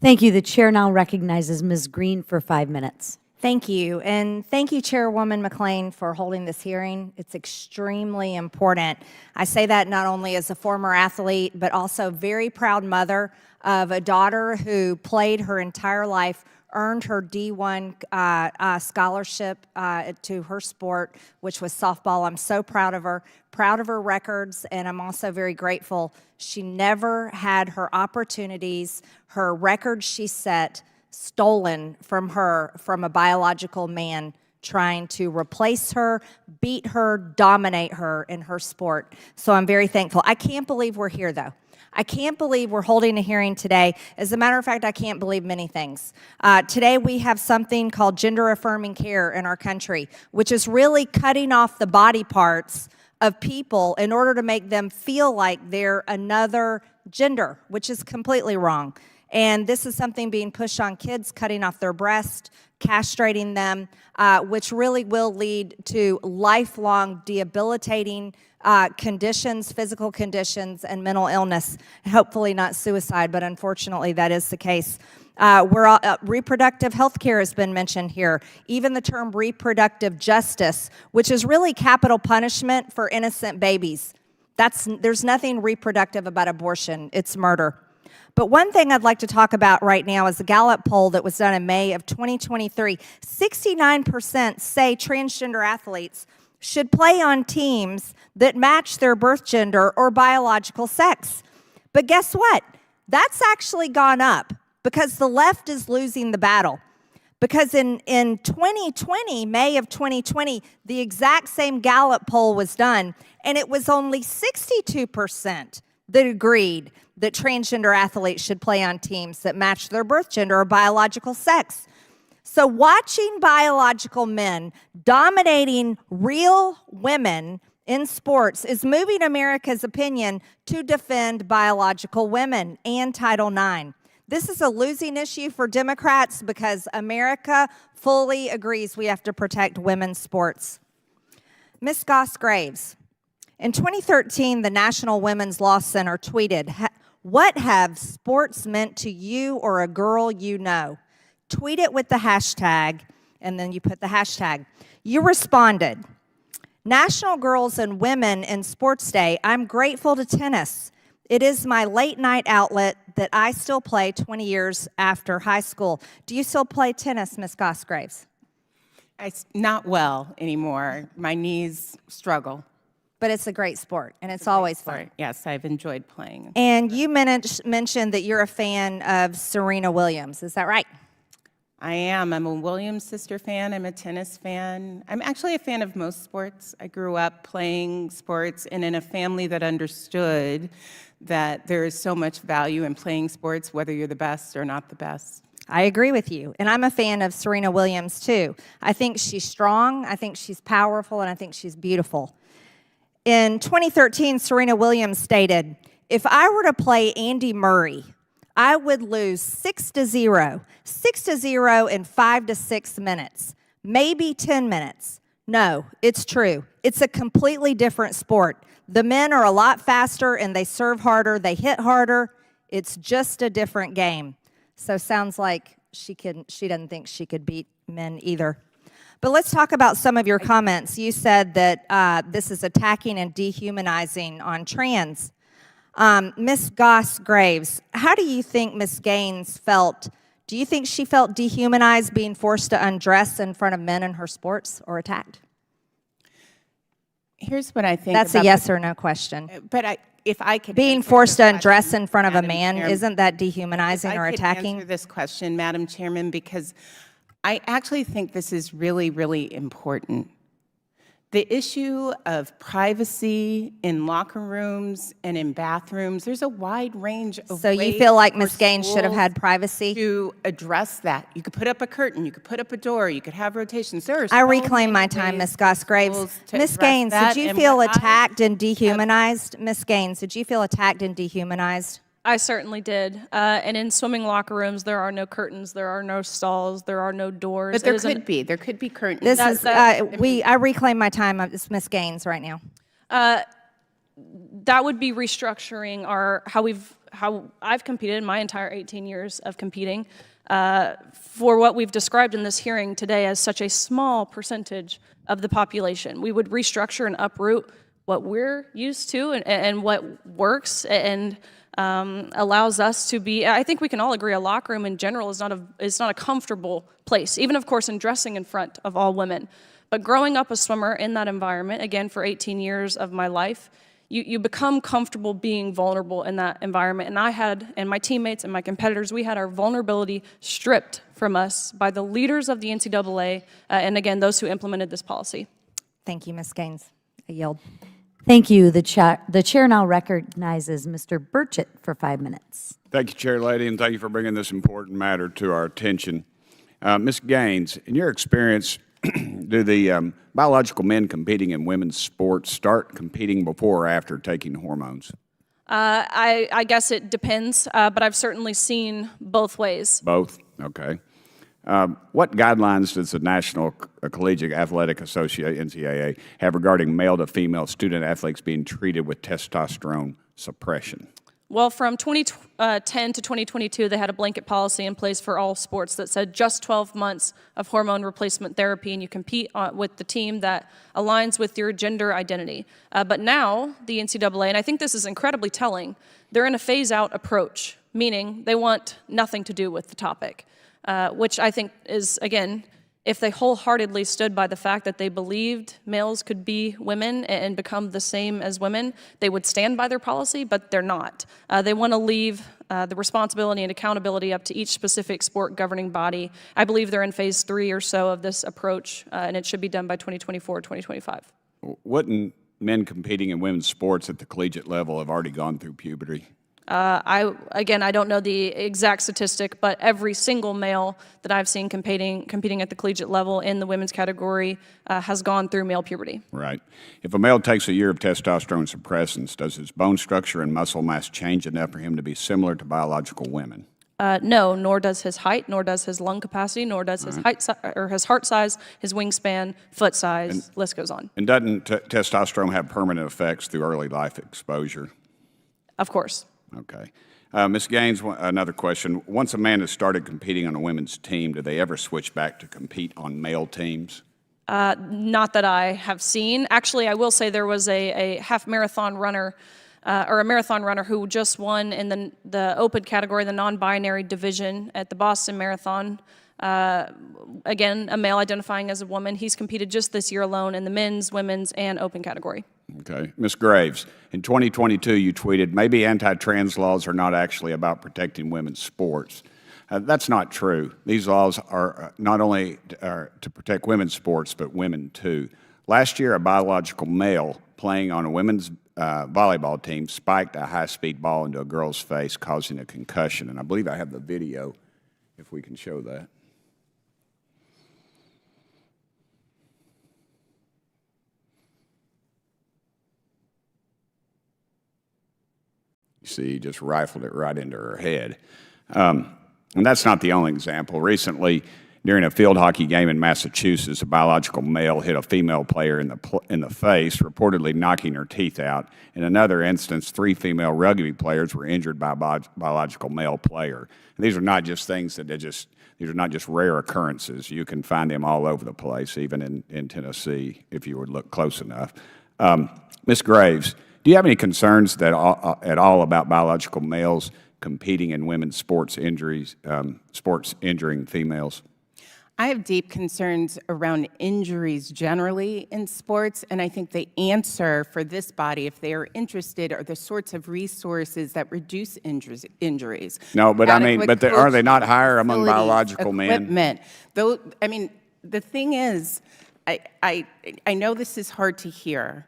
Thank you. The chair now recognizes Ms. Green for 5 minutes. Thank you. And thank you, Chairwoman McClain, for holding this hearing. It's extremely important. I say that not only as a former athlete, but also very proud mother of a daughter who played her entire life, earned her D1 scholarship to her sport, which was softball. I'm so proud of her records, and I'm also very grateful. She never had her opportunities, her records she set, stolen from her from a biological man trying to replace her, beat her, dominate her in her sport. So I'm very thankful. I can't believe we're here, though. I can't believe we're holding a hearing today. As a matter of fact, I can't believe many things. Today we have something called gender-affirming care in our country, which is really cutting off the body parts of people in order to make them feel like they're another gender, which is completely wrong. And this is something being pushed on kids, cutting off their breast, castrating them, which really will lead to lifelong debilitating conditions, physical conditions, and mental illness. Hopefully not suicide, but unfortunately that is the case. Reproductive health care has been mentioned here. Even the term reproductive justice, which is really capital punishment for innocent babies. There's nothing reproductive about abortion. It's murder. But one thing I'd like to talk about right now is the Gallup poll that was done in May of 2023. 69% say transgender athletes should play on teams that match their birth gender or biological sex. But guess what? That's actually gone up because the left is losing the battle. Because in 2020, May of 2020, the exact same Gallup poll was done, and it was only 62% that agreed that transgender athletes should play on teams that match their birth gender or biological sex. So watching biological men dominating real women in sports is moving America's opinion to defend biological women and Title IX. This is a losing issue for Democrats because America fully agrees we have to protect women's sports. Ms. Goss Graves, in 2013, the National Women's Law Center tweeted, "What have sports meant to you or a girl you know?" Tweet it with the hashtag, and then you put the hashtag. You responded, "National Girls and Women in Sports Day, I'm grateful to tennis. It is my late night outlet that I still play 20 years after high school." Do you still play tennis, Ms. Goss Graves? Not well anymore. My knees struggle. But it's a great sport, and it's always fun. Yes, I've enjoyed playing. And you mentioned that you're a fan of Serena Williams. Is that right? I am. I'm a Williams sister fan. I'm a tennis fan. I'm actually a fan of most sports. I grew up playing sports and in a family that understood that there is so much value in playing sports, whether you're the best or not the best. I agree with you. And I'm a fan of Serena Williams, too. I think she's strong, I think she's powerful, and I think she's beautiful. In 2013, Serena Williams stated, "If I were to play Andy Murray, I would lose 6-0 in 5 to 6 minutes, maybe 10 minutes. No, it's true. It's a completely different sport. The men are a lot faster and they serve harder, they hit harder. It's just a different game." So sounds like she doesn't think she could beat men either. But let's talk about some of your comments. You said that this is attacking and dehumanizing on trans. Ms. Goss Graves, how do you think Ms. Gaines felt? Do you think she felt dehumanized being forced to undress in front of men in her sports or attacked? Here's what I think. That's a yes or no question. But if I could being forced to undress in front of a man, isn't that dehumanizing or attacking? I could answer this question, Madam Chairman, because I actually think this is really, really important. The issue of privacy in locker rooms and in bathrooms, there's a wide range of So ways you feel like for Ms. Gaines should have had privacy? To address that. You could put up a curtain, you could put up a door, you could have rotations. There are I so reclaim many my time, ways Ms. Goss Graves. to Ms. address Gaines, that, did you and feel what attacked and dehumanized? Ms. Gaines, did you feel attacked and dehumanized? I certainly did. And in swimming locker rooms, there are no curtains, there are no stalls, there are no doors. But there could be. There could be curtains. This is, I reclaim my time. It's Ms. Gaines right now. That would be restructuring how I've competed in my entire 18 years of competing for what we've described in this hearing today as such a small percentage of the population. We would restructure and uproot what we're used to and what works and allows us to be. I think we can all agree a locker room in general is not a comfortable place, even of course in dressing in front of all women. But growing up a swimmer in that environment, again for 18 years of my life, you become comfortable being vulnerable in that environment. And my teammates and my competitors, we had our vulnerability stripped from us by the leaders of the NCAA, and again, those who implemented this policy. Thank you, Ms. Gaines. I yield. Thank you. The chair now recognizes Mr. Burchett for 5 minutes. Thank you, Chair Lady, and thank you for bringing this important matter to our attention. Ms. Gaines, in your experience, do the biological men competing in women's sports start competing before or after taking hormones? I guess it depends, but I've certainly seen both ways. Both? Okay. What guidelines does the National Collegiate Athletic Association, NCAA, have regarding male to female student athletes being treated with testosterone suppression? Well, from 2010 to 2022, they had a blanket policy in place for all sports that said just 12 months of hormone replacement therapy, and you compete with the team that aligns with your gender identity. But now, the NCAA, and I think this is incredibly telling, they're in a phase-out approach, meaning they want nothing to do with the topic, which I think is, again, if they wholeheartedly stood by the fact that they believed males could be women and become the same as women, they would stand by their policy, but they're not. They want to leave the responsibility and accountability up to each specific sport governing body. I believe they're in phase 3 or so of this approach, and it should be done by 2024 or 2025. Wouldn't men competing in women's sports at the collegiate level have already gone through puberty? I don't know the exact statistic, but every single male that I've seen competing at the collegiate level in the women's category has gone through male puberty. Right. If a male takes a year of testosterone suppressants, does his bone structure and muscle mass change enough for him to be similar to biological women? No, nor does his height, nor does his lung capacity, nor does his his heart size, his wingspan, foot size, list goes on. And doesn't testosterone have permanent effects through early life exposure? Of course. Okay. Ms. Gaines, another question. Once a man has started competing on a women's team, do they ever switch back to compete on male teams? Not that I have seen. Actually, I will say there was a half marathon runner or a marathon runner who just won in the open category, the non-binary division at the Boston Marathon. Again, a male identifying as a woman. He's competed just this year alone in the men's, women's, and open category. Okay. Ms. Graves, in 2022 you tweeted, maybe anti-trans laws are not actually about protecting women's sports. That's not true. These laws are not only to protect women's sports, but women too. Last year, a biological male playing on a women's volleyball team spiked a high-speed ball into a girl's face, causing a concussion. And I believe I have the video, if we can show that. You see, he just rifled it right into her head. And that's not the only example. Recently, during a field hockey game in Massachusetts, a biological male hit a female player in the face, reportedly knocking her teeth out. In another instance, 3 female rugby players were injured by a biological male player. And these are not just things that these are not just rare occurrences. You can find them all over the place, even in Tennessee, if you would look close enough. Ms. Graves, do you have any concerns at all about biological males competing in women's sports injuring females? I have deep concerns around injuries generally in sports, and I think the answer for this body, if they are interested, are the sorts of resources that reduce injuries. No, but I mean, are they not higher among biological men? Though, I mean, the thing is, I know this is hard to hear,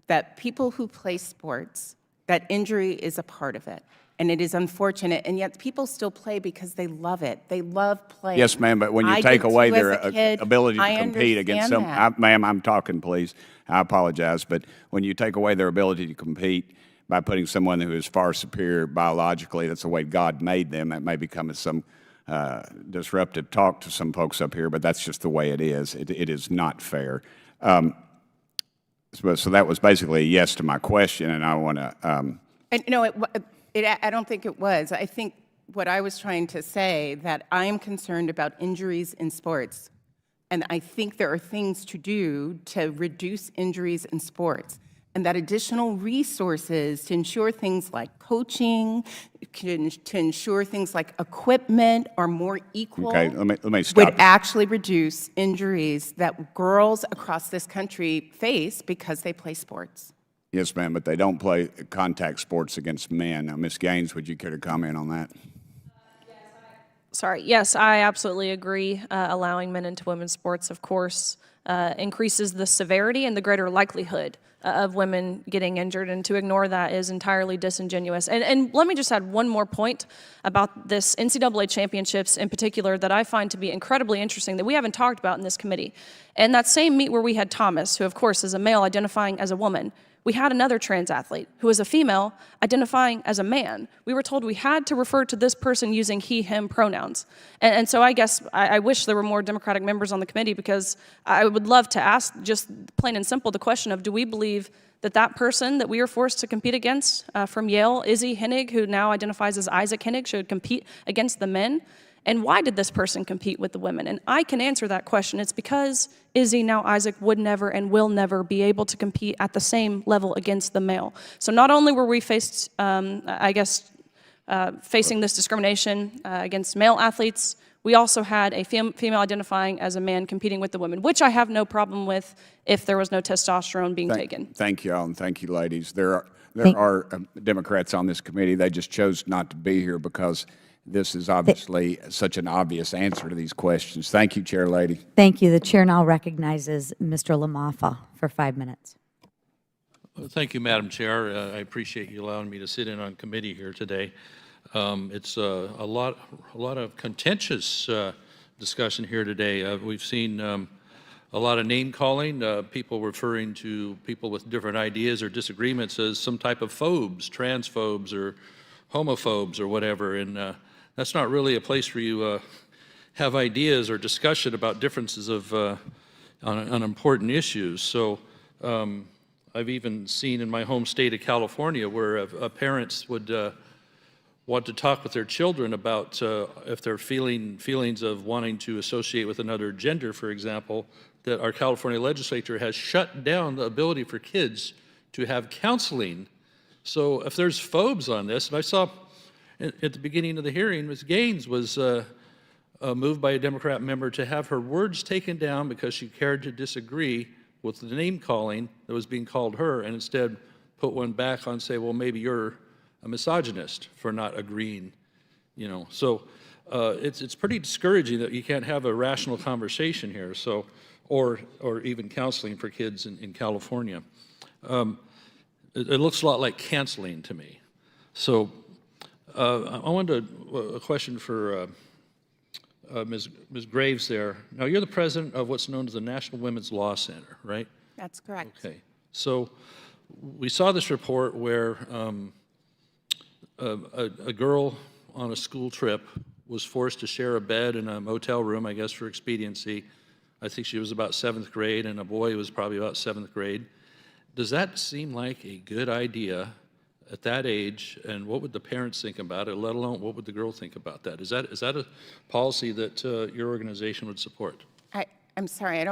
that people who play sports, that injury is a part of it. And it is unfortunate, and yet people still play because they love it. They love playing. Yes, ma'am, but when you take away their ability to compete against them, ma'am, I'm talking, please. I apologize, but when you take away their ability to compete by putting someone who is far superior biologically, that's the way God made them, that may become some disruptive talk to some folks up here, but that's just the way it is. It is not fair. So that was basically a yes to my question, and I want to... No, I don't think it was. I think what I was trying to say, that I am concerned about injuries in sports, and I think there are things to do to reduce injuries in sports, and that additional resources to ensure things like coaching, to ensure things like equipment are more equal, okay, let me stop. Would actually reduce injuries that girls across this country face because they play sports. Yes, ma'am, but they don't play contact sports against men. Now, Ms. Gaines, would you care to comment on that? Yes, I absolutely agree. Allowing men into women's sports, of course, increases the severity and the greater likelihood of women getting injured, and to ignore that is entirely disingenuous. And let me just add one more point about this NCAA championships in particular that I find to be incredibly interesting that we haven't talked about in this committee. And that same meet where we had Thomas, who of course is a male identifying as a woman, we had another trans athlete who was a female identifying as a man. We were told we had to refer to this person using he, him pronouns. And so I guess I wish there were more Democratic members on the committee, because I would love to ask just plain and simple the question of, do we believe that that person that we are forced to compete against from Yale, Izzy Hennig, who now identifies as Isaac Hennig, should compete against the men? And why did this person compete with the women? And I can answer that question. It's because Izzy, now Isaac, would never and will never be able to compete at the same level against the male. So not only were we faced, facing this discrimination against male athletes, we also had a female identifying as a man competing with the women, which I have no problem with if there was no testosterone being taken. Thank you all, and thank you, ladies. There are Democrats on this committee. They just chose not to be here because this is obviously such an obvious answer to these questions. Thank you, Chair Lady. Thank you. The chair now recognizes Mr. LaMaffa for 5 minutes. Thank you, Madam Chair. I appreciate you allowing me to sit in on committee here today. It's a lot of contentious discussion here today. We've seen a lot of name calling, people referring to people with different ideas or disagreements as some type of phobes, transphobes or homophobes or whatever, and that's not really a place where you have ideas or discussion about differences of on important issues. So I've even seen in my home state of California where parents would want to talk with their children about if they're feelings of wanting to associate with another gender, for example, that our California legislature has shut down the ability for kids to have counseling. So if there's phobes on this, and I saw at the beginning of the hearing, Ms. Gaines was moved by a Democrat member to have her words taken down because she cared to disagree with the name calling that was being called her, and instead put one back on, say, well, maybe you're a misogynist for not agreeing, you know. So it's pretty discouraging that you can't have a rational conversation here, so, or even counseling for kids in California. It looks a lot like canceling to me. So I wanted a question for Ms. Graves there. Now, you're the president of what's known as the National Women's Law Center, right? That's correct. Okay. So we saw this report where a girl on a school trip was forced to share a bed in a motel room, I guess for expediency. I think she was about 7th grade, and a boy was probably about 7th grade. Does that seem like a good idea at that age, and what would the parents think about it, let alone what would the girl think about that? Is that a policy that your organization would support? I'm sorry,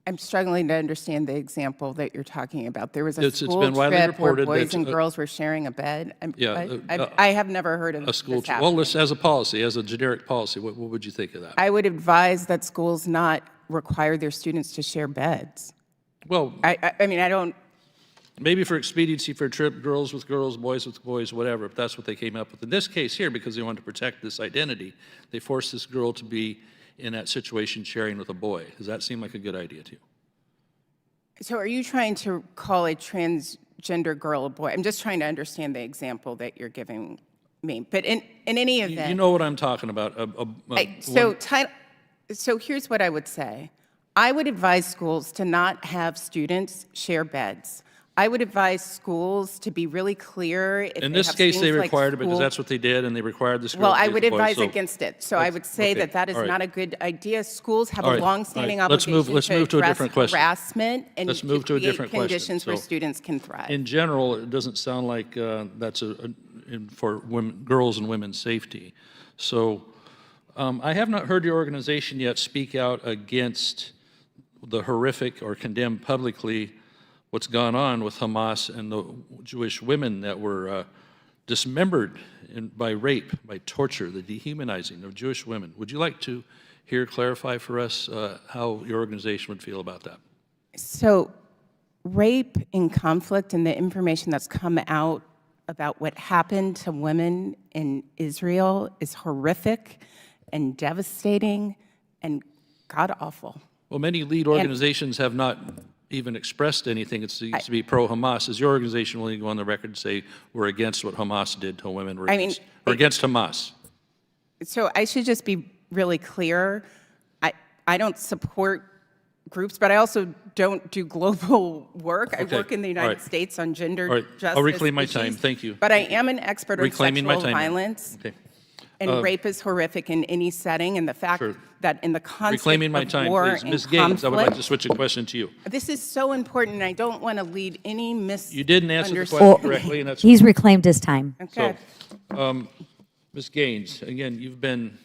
I'm struggling to understand the example that you're talking about. There was a school been widely trip where reported boys that, and girls were sharing a bed. Yeah, I have never heard of a school this trip. happening. Well, as a policy, as a generic policy, what would you think of that? I would advise that schools not require their students to share beds. Well, I mean, I don't. Maybe for expediency for a trip, girls with girls, boys with boys, whatever, if that's what they came up with. In this case here, because they wanted to protect this identity, they forced this girl to be in that situation sharing with a boy. Does that seem like a good idea to you? So are you trying to call a transgender girl a boy? I'm just trying to understand the example that you're giving me. But in any event. You know what I'm talking about. So here's what I would say. I would advise schools to not have students share beds. I would advise schools to be really clear. If in this case, they required it because that's what they did, and they required this girl Well, to I be would with boys, advise so against it. So I would say that is not a good idea. Schools have a longstanding obligation let's move to a different question. Harassment and let's move to a different question. Conditions where students can thrive. In general, it doesn't sound like that's for girls and women's safety. So I have not heard your organization yet speak out against the horrific or condemn publicly what's gone on with Hamas and the Jewish women that were dismembered by rape, by torture, the dehumanizing of Jewish women. Would you like to clarify for us how your organization would feel about that? So rape in conflict and the information that's come out about what happened to women in Israel is horrific and devastating and god-awful. Well, many lead organizations have not even expressed anything. It seems to be pro-Hamas. Is your organization willing to go on the record and say we're against what Hamas did to women? We're against Hamas. So I should just be really clear. I don't support groups, but I also don't do global work. I Okay. work in the All United right. States on gender All right. justice I'll reclaim my issues, time. Thank you. But I am an expert on Reclaiming my sexual time now. violence. Okay. And rape is horrific in any setting, and the fact Sure. that in the context Reclaiming my of time, war please. and Ms. Gaines, I would like conflict, to switch a question to you. this is so important, and I don't want to lead any You didn't answer the misunderstanding. question directly, and that's He's reclaimed his time. Okay. So, Ms. Gaines, again, you've been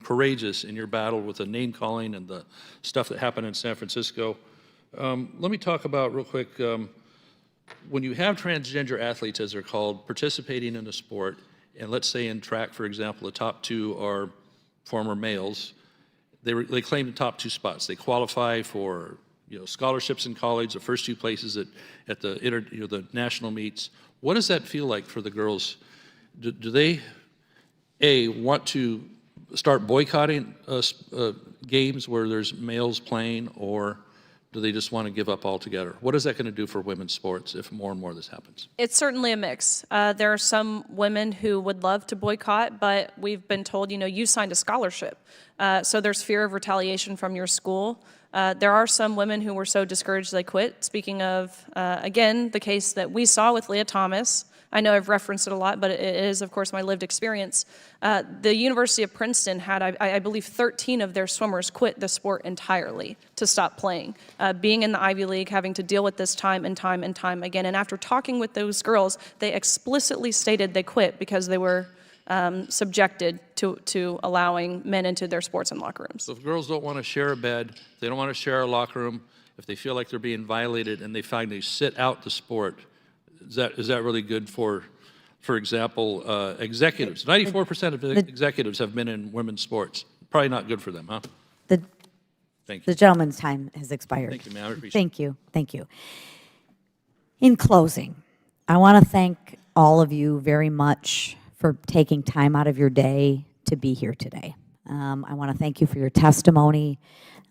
courageous in your battle with the name calling and the stuff that happened in San Francisco. Let me talk about real quick, when you have transgender athletes, as they're called, participating in a sport, and let's say in track, for example, the top two are former males, they claim the top two spots. They qualify for scholarships in college, the first two places at the the national meets. What does that feel like for the girls? Do they, A, want to start boycotting games where there's males playing, or do they just want to give up altogether? What is that going to do for women's sports if more and more of this happens? It's certainly a mix. There are some women who would love to boycott, but we've been told, you signed a scholarship. So there's fear of retaliation from your school. There are some women who were so discouraged they quit. Speaking of, again, the case that we saw with Leah Thomas, I know I've referenced it a lot, but it is, of course, my lived experience. The University of Princeton had, I believe, 13 of their swimmers quit the sport entirely to stop playing. Being in the Ivy League, having to deal with this time and time and time again. And after talking with those girls, they explicitly stated they quit because they were subjected to allowing men into their sports and locker rooms. So if girls don't want to share a bed, they don't want to share a locker room, if they feel like they're being violated and they find they sit out the sport, is that really good for example, executives? 94% of executives have been in women's sports. Probably not good for them, huh? Thank you. The gentleman's time has expired. Thank you, ma'am. I appreciate it. Thank you. Thank you. In closing, I want to thank all of you very much for taking time out of your day to be here today. I want to thank you for your testimony.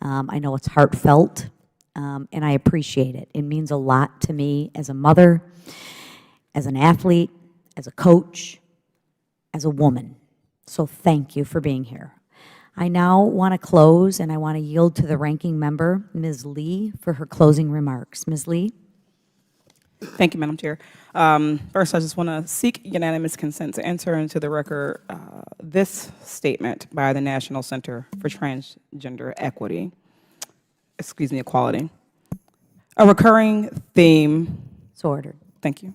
I know it's heartfelt, and I appreciate it. It means a lot to me as a mother, as an athlete, as a coach, as a woman. So thank you for being here. I now want to close, and I want to yield to the ranking member, Ms. Lee, for her closing remarks. Ms. Lee? Thank you, Madam Chair. First, I just want to seek unanimous consent to enter into the record this statement by the National Center for Transgender Equality. A recurring theme. So ordered. Thank you.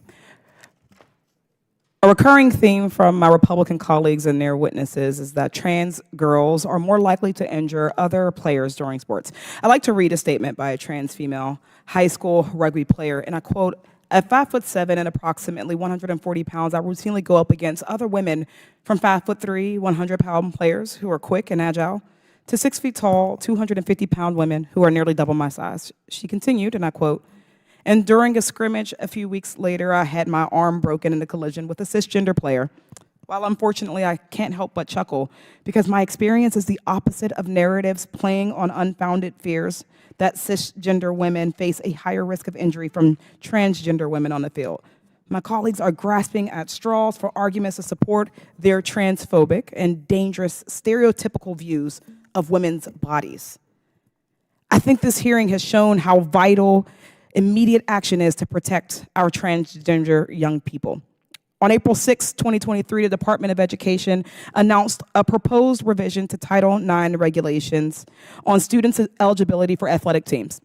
A recurring theme from my Republican colleagues and their witnesses is that trans girls are more likely to injure other players during sports. I'd like to read a statement by a trans female high school rugby player, and I quote, "At 5'7" and approximately 140 pounds, I routinely go up against other women from 5'3", 100-pound players who are quick and agile, to 6 feet tall, 250-pound women who are nearly double my size." She continued, and I quote, "And during a scrimmage a few weeks later, I had my arm broken in a collision with a cisgender player. While unfortunately I can't help but chuckle because my experience is the opposite of narratives playing on unfounded fears that cisgender women face a higher risk of injury from transgender women on the field. My colleagues are grasping at straws for arguments to support their transphobic and dangerous stereotypical views of women's bodies. I think this hearing has shown how vital immediate action is to protect our transgender young people. On April 6, 2023, the Department of Education announced a proposed revision to Title IX regulations on students' eligibility for athletic teams.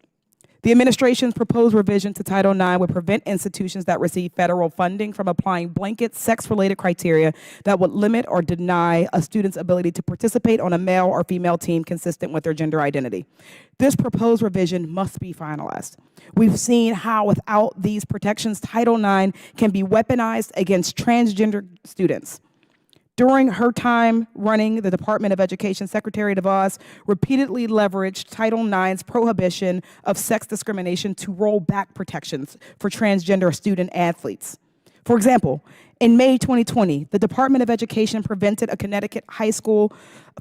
The administration's proposed revision to Title IX would prevent institutions that receive federal funding from applying blanket sex-related criteria that would limit or deny a student's ability to participate on a male or female team consistent with their gender identity. This proposed revision must be finalized. We've seen how without these protections, Title IX can be weaponized against transgender students. During her time running the Department of Education, Secretary DeVos repeatedly leveraged Title IX's prohibition of sex discrimination to roll back protections for transgender student athletes. For example, In May 2020, the Department of Education prevented a Connecticut high school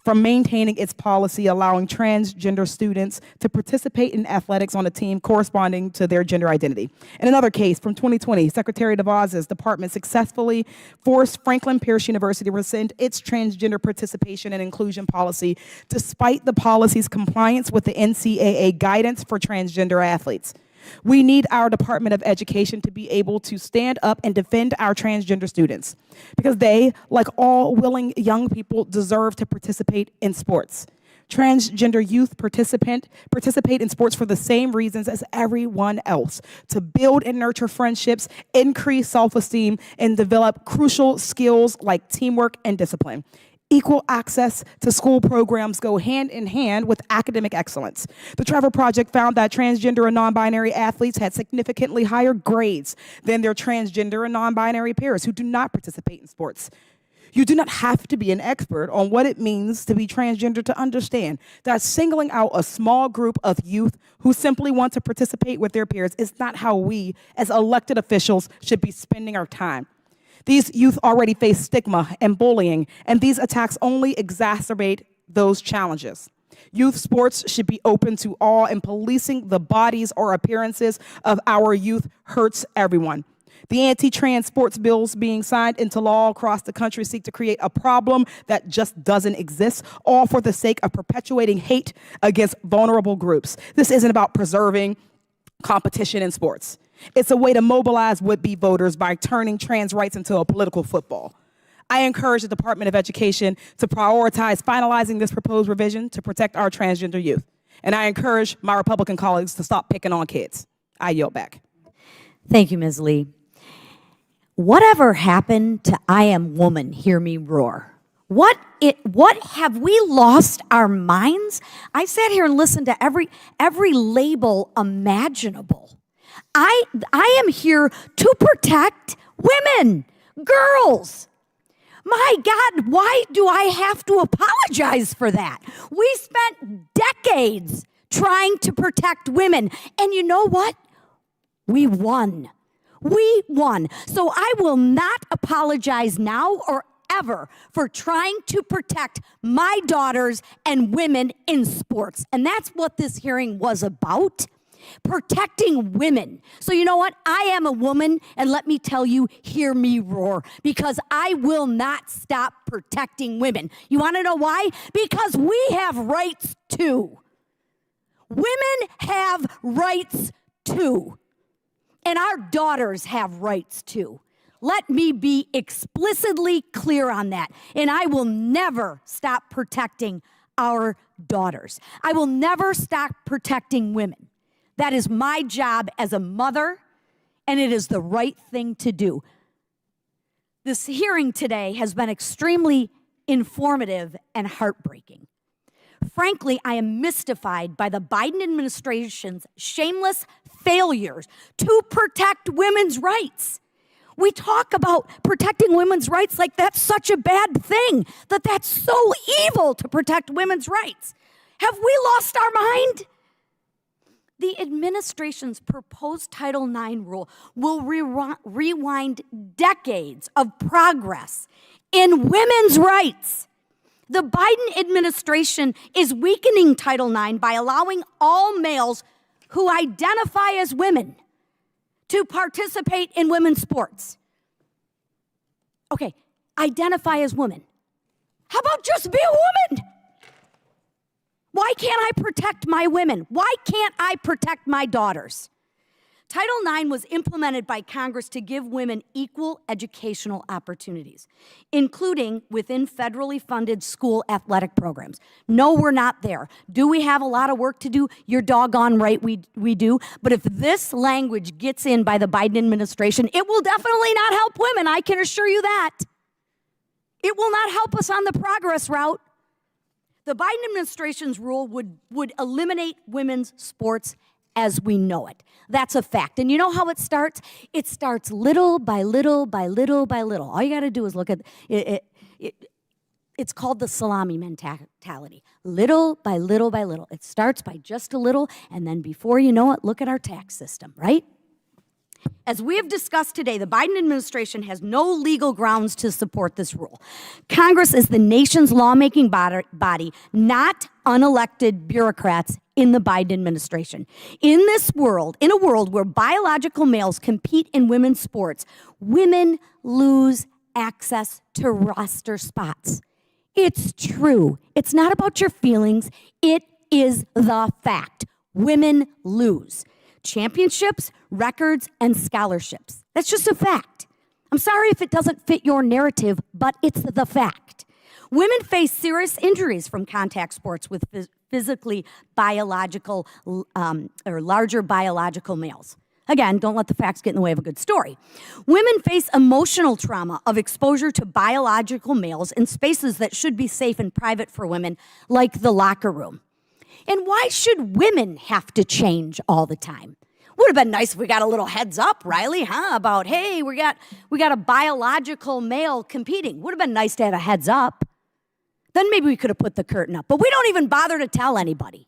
from maintaining its policy allowing transgender students to participate in athletics on a team corresponding to their gender identity. In another case from 2020, Secretary DeVos's department successfully forced Franklin Pierce University to rescind its transgender participation and inclusion policy despite the policy's compliance with the NCAA guidance for transgender athletes. We need our Department of Education to be able to stand up and defend our transgender students because they, like all willing young people, deserve to participate in sports. Transgender youth participate in sports for the same reasons as everyone else, to build and nurture friendships, increase self-esteem, and develop crucial skills like teamwork and discipline. Equal access to school programs go hand in hand with academic excellence. The Trevor Project found that transgender and non-binary athletes had significantly higher grades than their transgender and non-binary peers who do not participate in sports. You do not have to be an expert on what it means to be transgender to understand that singling out a small group of youth who simply want to participate with their peers is not how we, as elected officials, should be spending our time. These youth already face stigma and bullying, and these attacks only exacerbate those challenges. Youth sports should be open to all, and policing the bodies or appearances of our youth hurts everyone. The anti-trans sports bills being signed into law across the country seek to create a problem that just doesn't exist, all for the sake of perpetuating hate against vulnerable groups. This isn't about preserving competition in sports. It's a way to mobilize would-be voters by turning trans rights into a political football. I encourage the Department of Education to prioritize finalizing this proposed revision to protect our transgender youth. And I encourage my Republican colleagues to stop picking on kids. I yield back. Thank you, Ms. Lee. Whatever happened to I am woman, hear me roar? What have we lost our minds? I sat here and listened to every label imaginable. I am here to protect women, girls. My God, why do I have to apologize for that? We spent decades trying to protect women, and you know what? We won. We won. So I will not apologize now or ever for trying to protect my daughters and women in sports. And that's what this hearing was about. Protecting women. So you know what? I am a woman, and let me tell you, hear me roar, because I will not stop protecting women. You want to know why? Because we have rights too. Women have rights too. And our daughters have rights too. Let me be explicitly clear on that. And I will never stop protecting our daughters. I will never stop protecting women. That is my job as a mother, and it is the right thing to do. This hearing today has been extremely informative and heartbreaking. Frankly, I am mystified by the Biden administration's shameless failures to protect women's rights. We talk about protecting women's rights like that's such a bad thing, that's so evil to protect women's rights. Have we lost our mind? The administration's proposed Title IX rule will rewind decades of progress in women's rights. The Biden administration is weakening Title IX by allowing all males who identify as women to participate in women's sports. Okay, identify as women. How about just be a woman? Why can't I protect my women? Why can't I protect my daughters? Title IX was implemented by Congress to give women equal educational opportunities, including within federally funded school athletic programs. No, we're not there. Do we have a lot of work to do? You're doggone right we do. But if this language gets in by the Biden administration, it will definitely not help women, I can assure you that. It will not help us on the progress route. The Biden administration's rule would eliminate women's sports as we know it. That's a fact. And you know how it starts? It starts little by little by little by little. All you got to do is look at it. It's called the salami mentality. Little by little by little. It starts by just a little, and then before you know it, look at our tax system, right? As we have discussed today, the Biden administration has no legal grounds to support this rule. Congress is the nation's lawmaking body, not unelected bureaucrats in the Biden administration. In a world where biological males compete in women's sports, women lose access to roster spots. It's true. It's not about your feelings. It is the fact. Women lose championships, records, and scholarships. That's just a fact. I'm sorry if it doesn't fit your narrative, but it's the fact. Women face serious injuries from contact sports with physically biological or larger biological males. Again, don't let the facts get in the way of a good story. Women face emotional trauma of exposure to biological males in spaces that should be safe and private for women, like the locker room. And why should women have to change all the time? Would have been nice if we got a little heads up, Riley, about, hey, we got a biological male competing. Would have been nice to have a heads up. Then maybe we could have put the curtain up. But we don't even bother to tell anybody.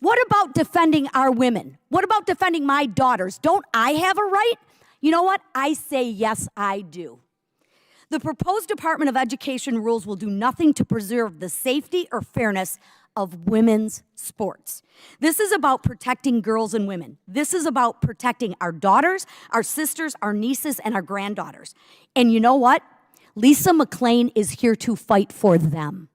What about defending our women? What about defending my daughters? Don't I have a right? You know what? I say yes, I do. The proposed Department of Education rules will do nothing to preserve the safety or fairness of women's sports. This is about protecting girls and women. This is about protecting our daughters, our sisters, our nieces, and our granddaughters. And you know what? Lisa McClain is here to fight for them.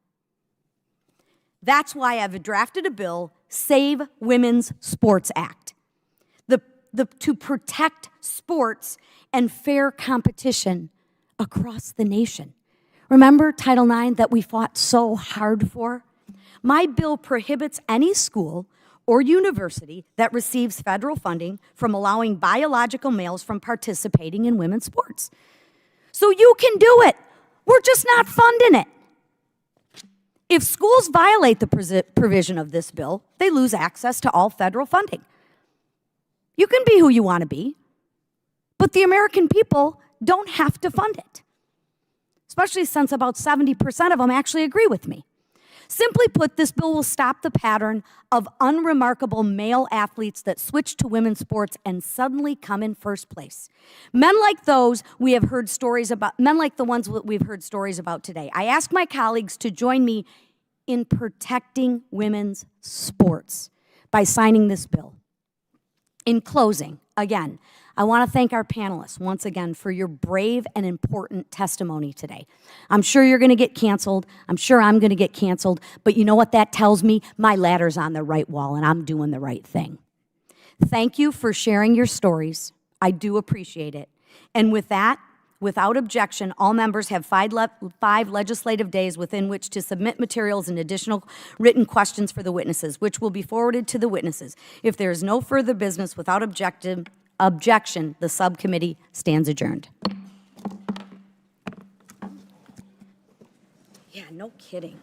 That's why I've drafted a bill, Save Women's Sports Act, to protect sports and fair competition across the nation. Remember Title IX that we fought so hard for? My bill prohibits any school or university that receives federal funding from allowing biological males from participating in women's sports. So you can do it. We're just not funding it. If schools violate the provision of this bill, they lose access to all federal funding. You can be who you want to be, but the American people don't have to fund it, especially since about 70% of them actually agree with me. Simply put, this bill will stop the pattern of unremarkable male athletes that switch to women's sports and suddenly come in first place. Men like those we have heard stories about, men like the ones we've heard stories about today. I ask my colleagues to join me in protecting women's sports by signing this bill. In closing, again, I want to thank our panelists once again for your brave and important testimony today. I'm sure you're going to get canceled. I'm sure I'm going to get canceled. But you know what that tells me? My ladder's on the right wall and I'm doing the right thing. Thank you for sharing your stories. I do appreciate it. And with that, without objection, all members have 5 legislative days within which to submit materials and additional written questions for the witnesses, which will be forwarded to the witnesses. If there is no further business without objection, the subcommittee stands adjourned. Yeah, no kidding.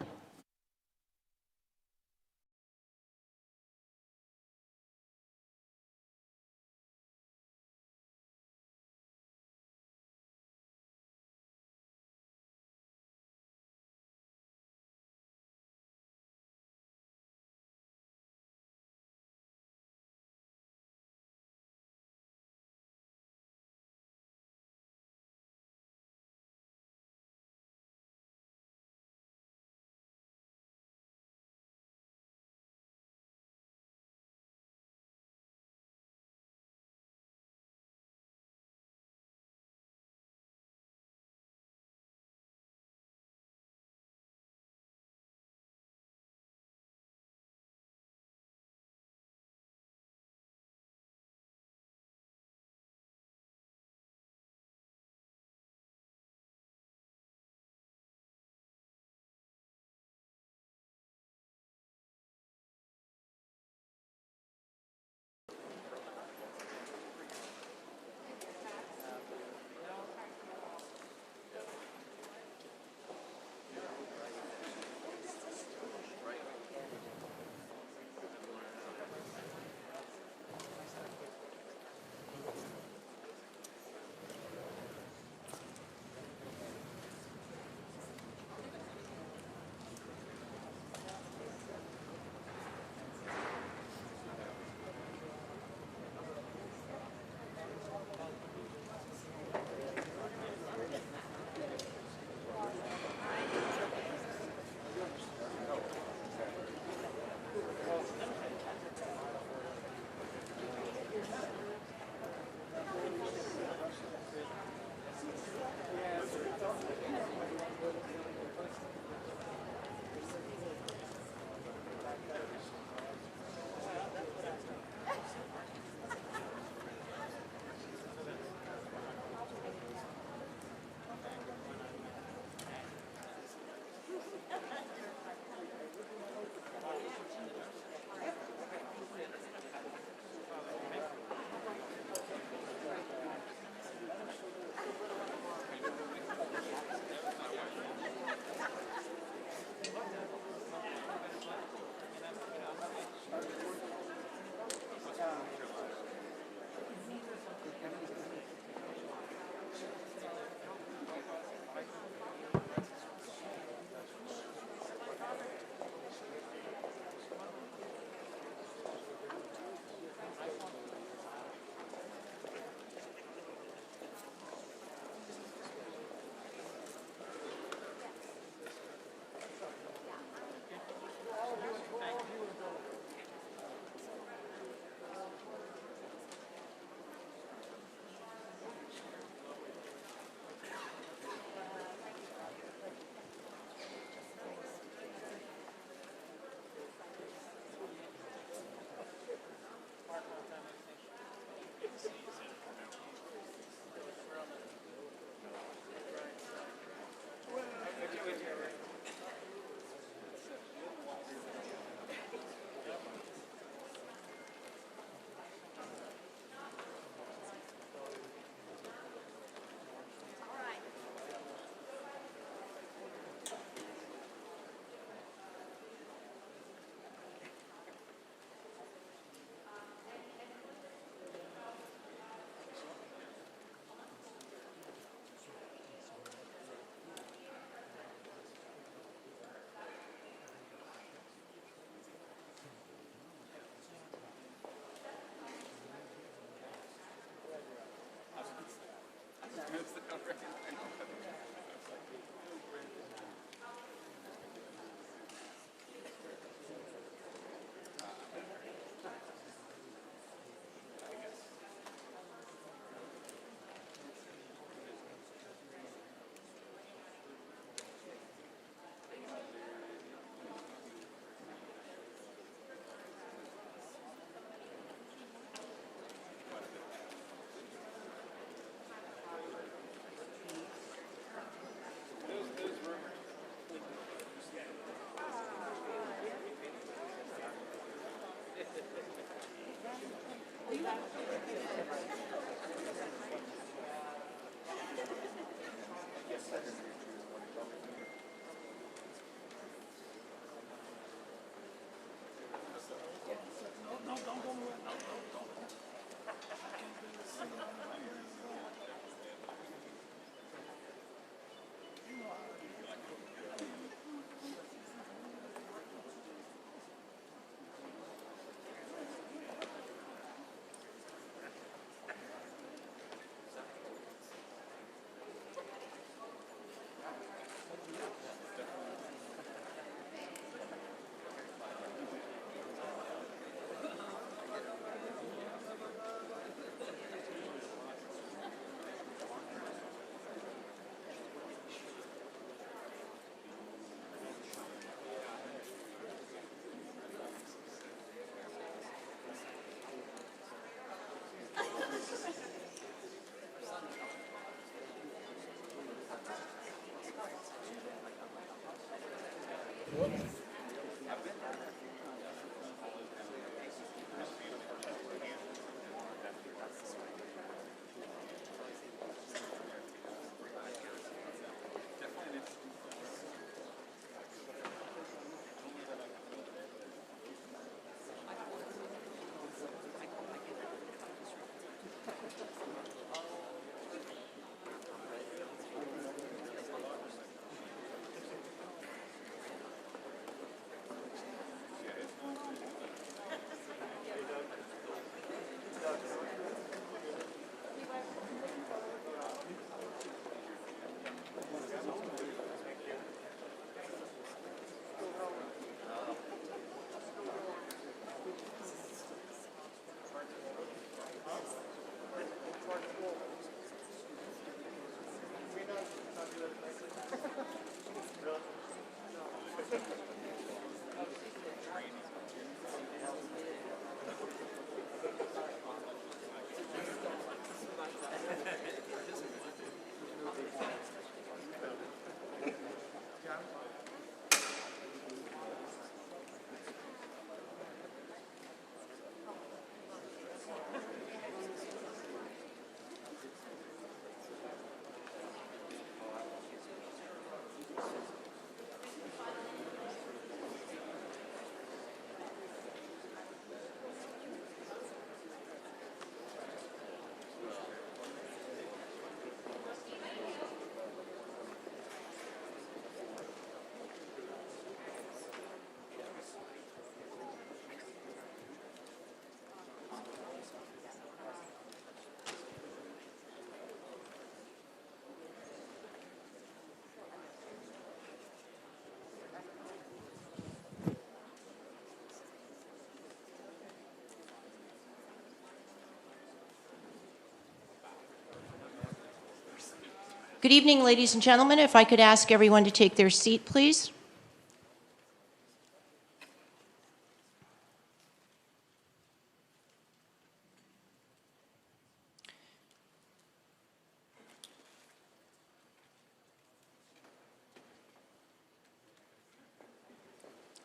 Good evening, ladies and gentlemen. If I could ask everyone to take their seat, please.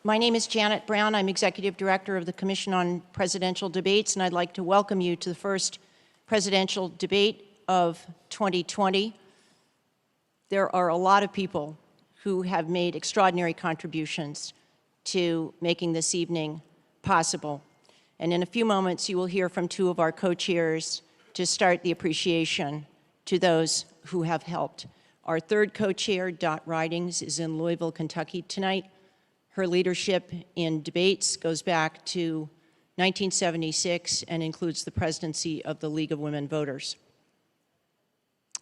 My name is Janet Brown. I'm Executive Director of the Commission on Presidential Debates, and I'd like to welcome you to the first presidential debate of 2020. There are a lot of people who have made extraordinary contributions to making this evening possible. And in a few moments, you will hear from two of our co-chairs to start the appreciation to those who have helped. Our third co-chair, Dot Ridings, is in Louisville, Kentucky tonight. Her leadership in debates goes back to 1976 and includes the presidency of the League of Women Voters.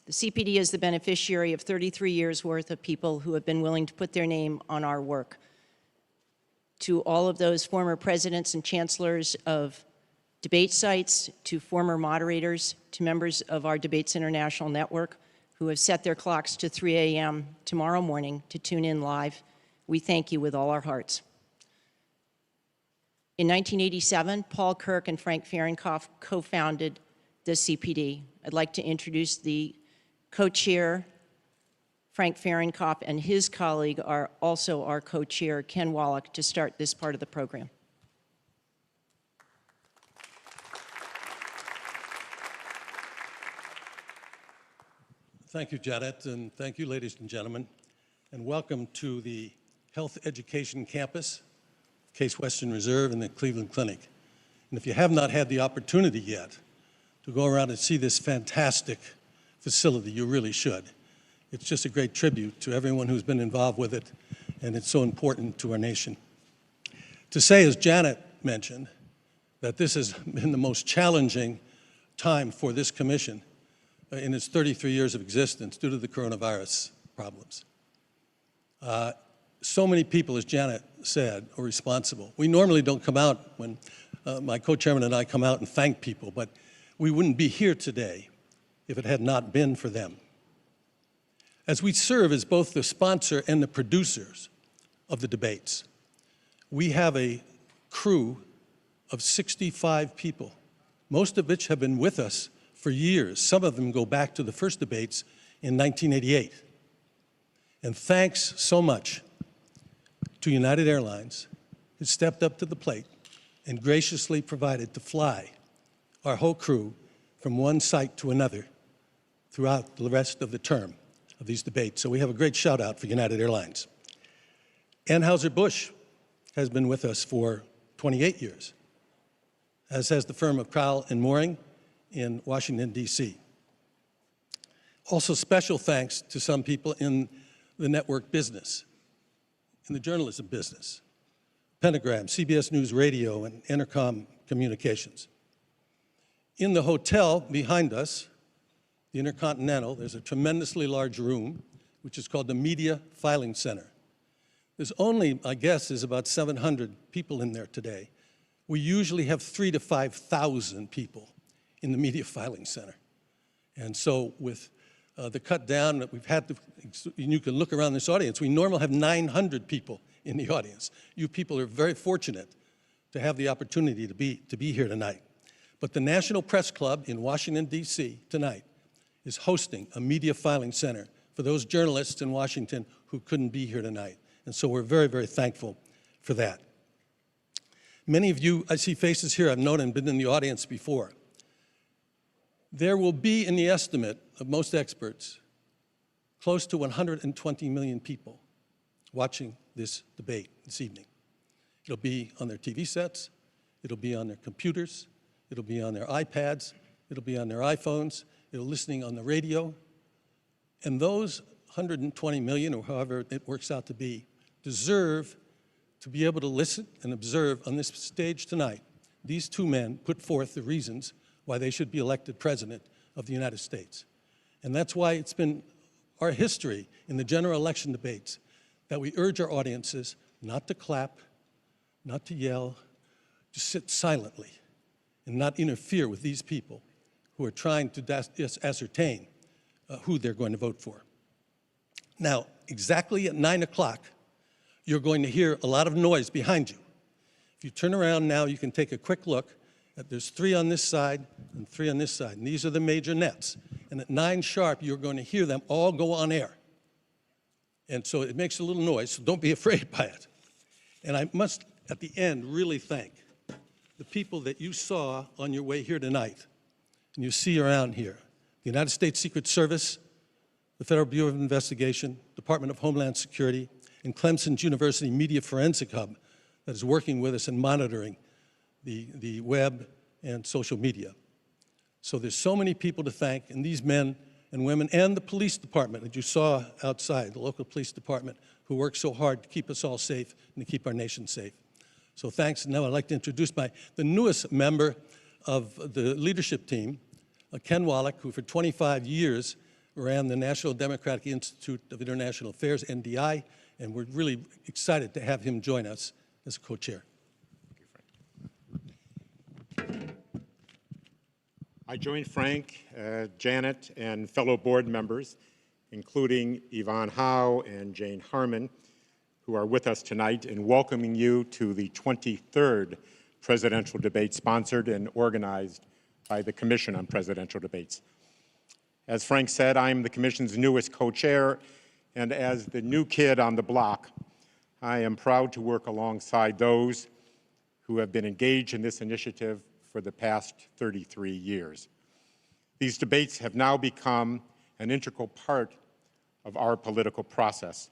The CPD is the beneficiary of 33 years' worth of people who have been willing to put their name on our work. To all of those former presidents and chancellors of debate sites, to former moderators, to members of our Debates International Network who have set their clocks to 3 a.m. tomorrow morning to tune in live, we thank you with all our hearts. In 1987, Paul Kirk and Frank Fahrenkopf co-founded the CPD. I'd like to introduce the co-chair, Frank Fahrenkopf, and his colleague are also our co-chair, Ken Wallach, to start this part of the program. Thank you, Janet, and thank you, ladies and gentlemen, and welcome to the Health Education Campus, Case Western Reserve, and the Cleveland Clinic. And if you have not had the opportunity yet to go around and see this fantastic facility, you really should. It's just a great tribute to everyone who's been involved with it, and it's so important to our nation. To say, as Janet mentioned, that this has been the most challenging time for this commission in its 33 years of existence due to the coronavirus problems. So many people, as Janet said, are responsible. We normally don't come out when my co-chairman and I come out and thank people, but we wouldn't be here today if it had not been for them. As we serve as both the sponsor and the producers of the debates, we have a crew of 65 people, most of which have been with us for years. Some of them go back to the first debates in 1988. And thanks so much to United Airlines, who stepped up to the plate and graciously provided to fly our whole crew from one site to another throughout the rest of the term of these debates. So we have a great shout out for United Airlines. Anheuser-Busch has been with us for 28 years, as has the firm of Crowell and Mooring in Washington, D.C. Also, special thanks to some people in the network business, in the journalism business, Pentagram, CBS News Radio, and Intercom Communications. In the hotel behind us, the Intercontinental, there's a tremendously large room, which is called the Media Filing Center. There's only, I guess, is about 700 people in there today. We usually have 3,000 to 5,000 people in the Media Filing Center. And so with the cut down that we've had to, and you can look around this audience, we normally have 900 people in the audience. You people are very fortunate to have the opportunity to be here tonight. But the National Press Club in Washington, D.C. tonight is hosting a media filing center for those journalists in Washington who couldn't be here tonight. And so we're very, very thankful for that. Many of you, I see faces here I've known and been in the audience before. There will be, in the estimate of most experts, close to 120 million people watching this debate this evening. It'll be on their TV sets, it'll be on their computers, it'll be on their iPads, it'll be on their iPhones, it'll be listening on the radio. And those 120 million, or however it works out to be, deserve to be able to listen and observe on this stage tonight. These two men put forth the reasons why they should be elected president of the United States. And that's why it's been our history in the general election debates that we urge our audiences not to clap, not to yell, to sit silently and not interfere with these people who are trying to ascertain who they're going to vote for. Now, exactly at 9 o'clock, you're going to hear a lot of noise behind you. If you turn around now, you can take a quick look. There's 3 on this side and 3 on this side, and these are the major nets. And at 9 sharp, you're going to hear them all go on air. And so it makes a little noise, so don't be afraid by it. And I must, at the end, really thank the people that you saw on your way here tonight, and you see around here. The United States Secret Service, the Federal Bureau of Investigation, Department of Homeland Security, and Clemson's University Media Forensic Hub that is working with us and monitoring the web and social media. So there's so many people to thank, and these men and women, and the police department that you saw outside, the local police department, who work so hard to keep us all safe and to keep our nation safe. So thanks. And now I'd like to introduce the newest member of the leadership team, Ken Wallach, who for 25 years ran the National Democratic Institute of International Affairs, NDI, and we're really excited to have him join us as co-chair. I join Frank, Janet, and fellow board members, including Yvonne Howe and Jane Harmon, who are with us tonight, in welcoming you to the 23rd presidential debate sponsored and organized by the Commission on Presidential Debates. As Frank said, I'm the Commission's newest co-chair, and as the new kid on the block, I am proud to work alongside those who have been engaged in this initiative for the past 33 years. These debates have now become an integral part of our political process,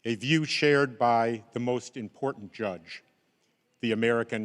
a view shared by the most important judge, the American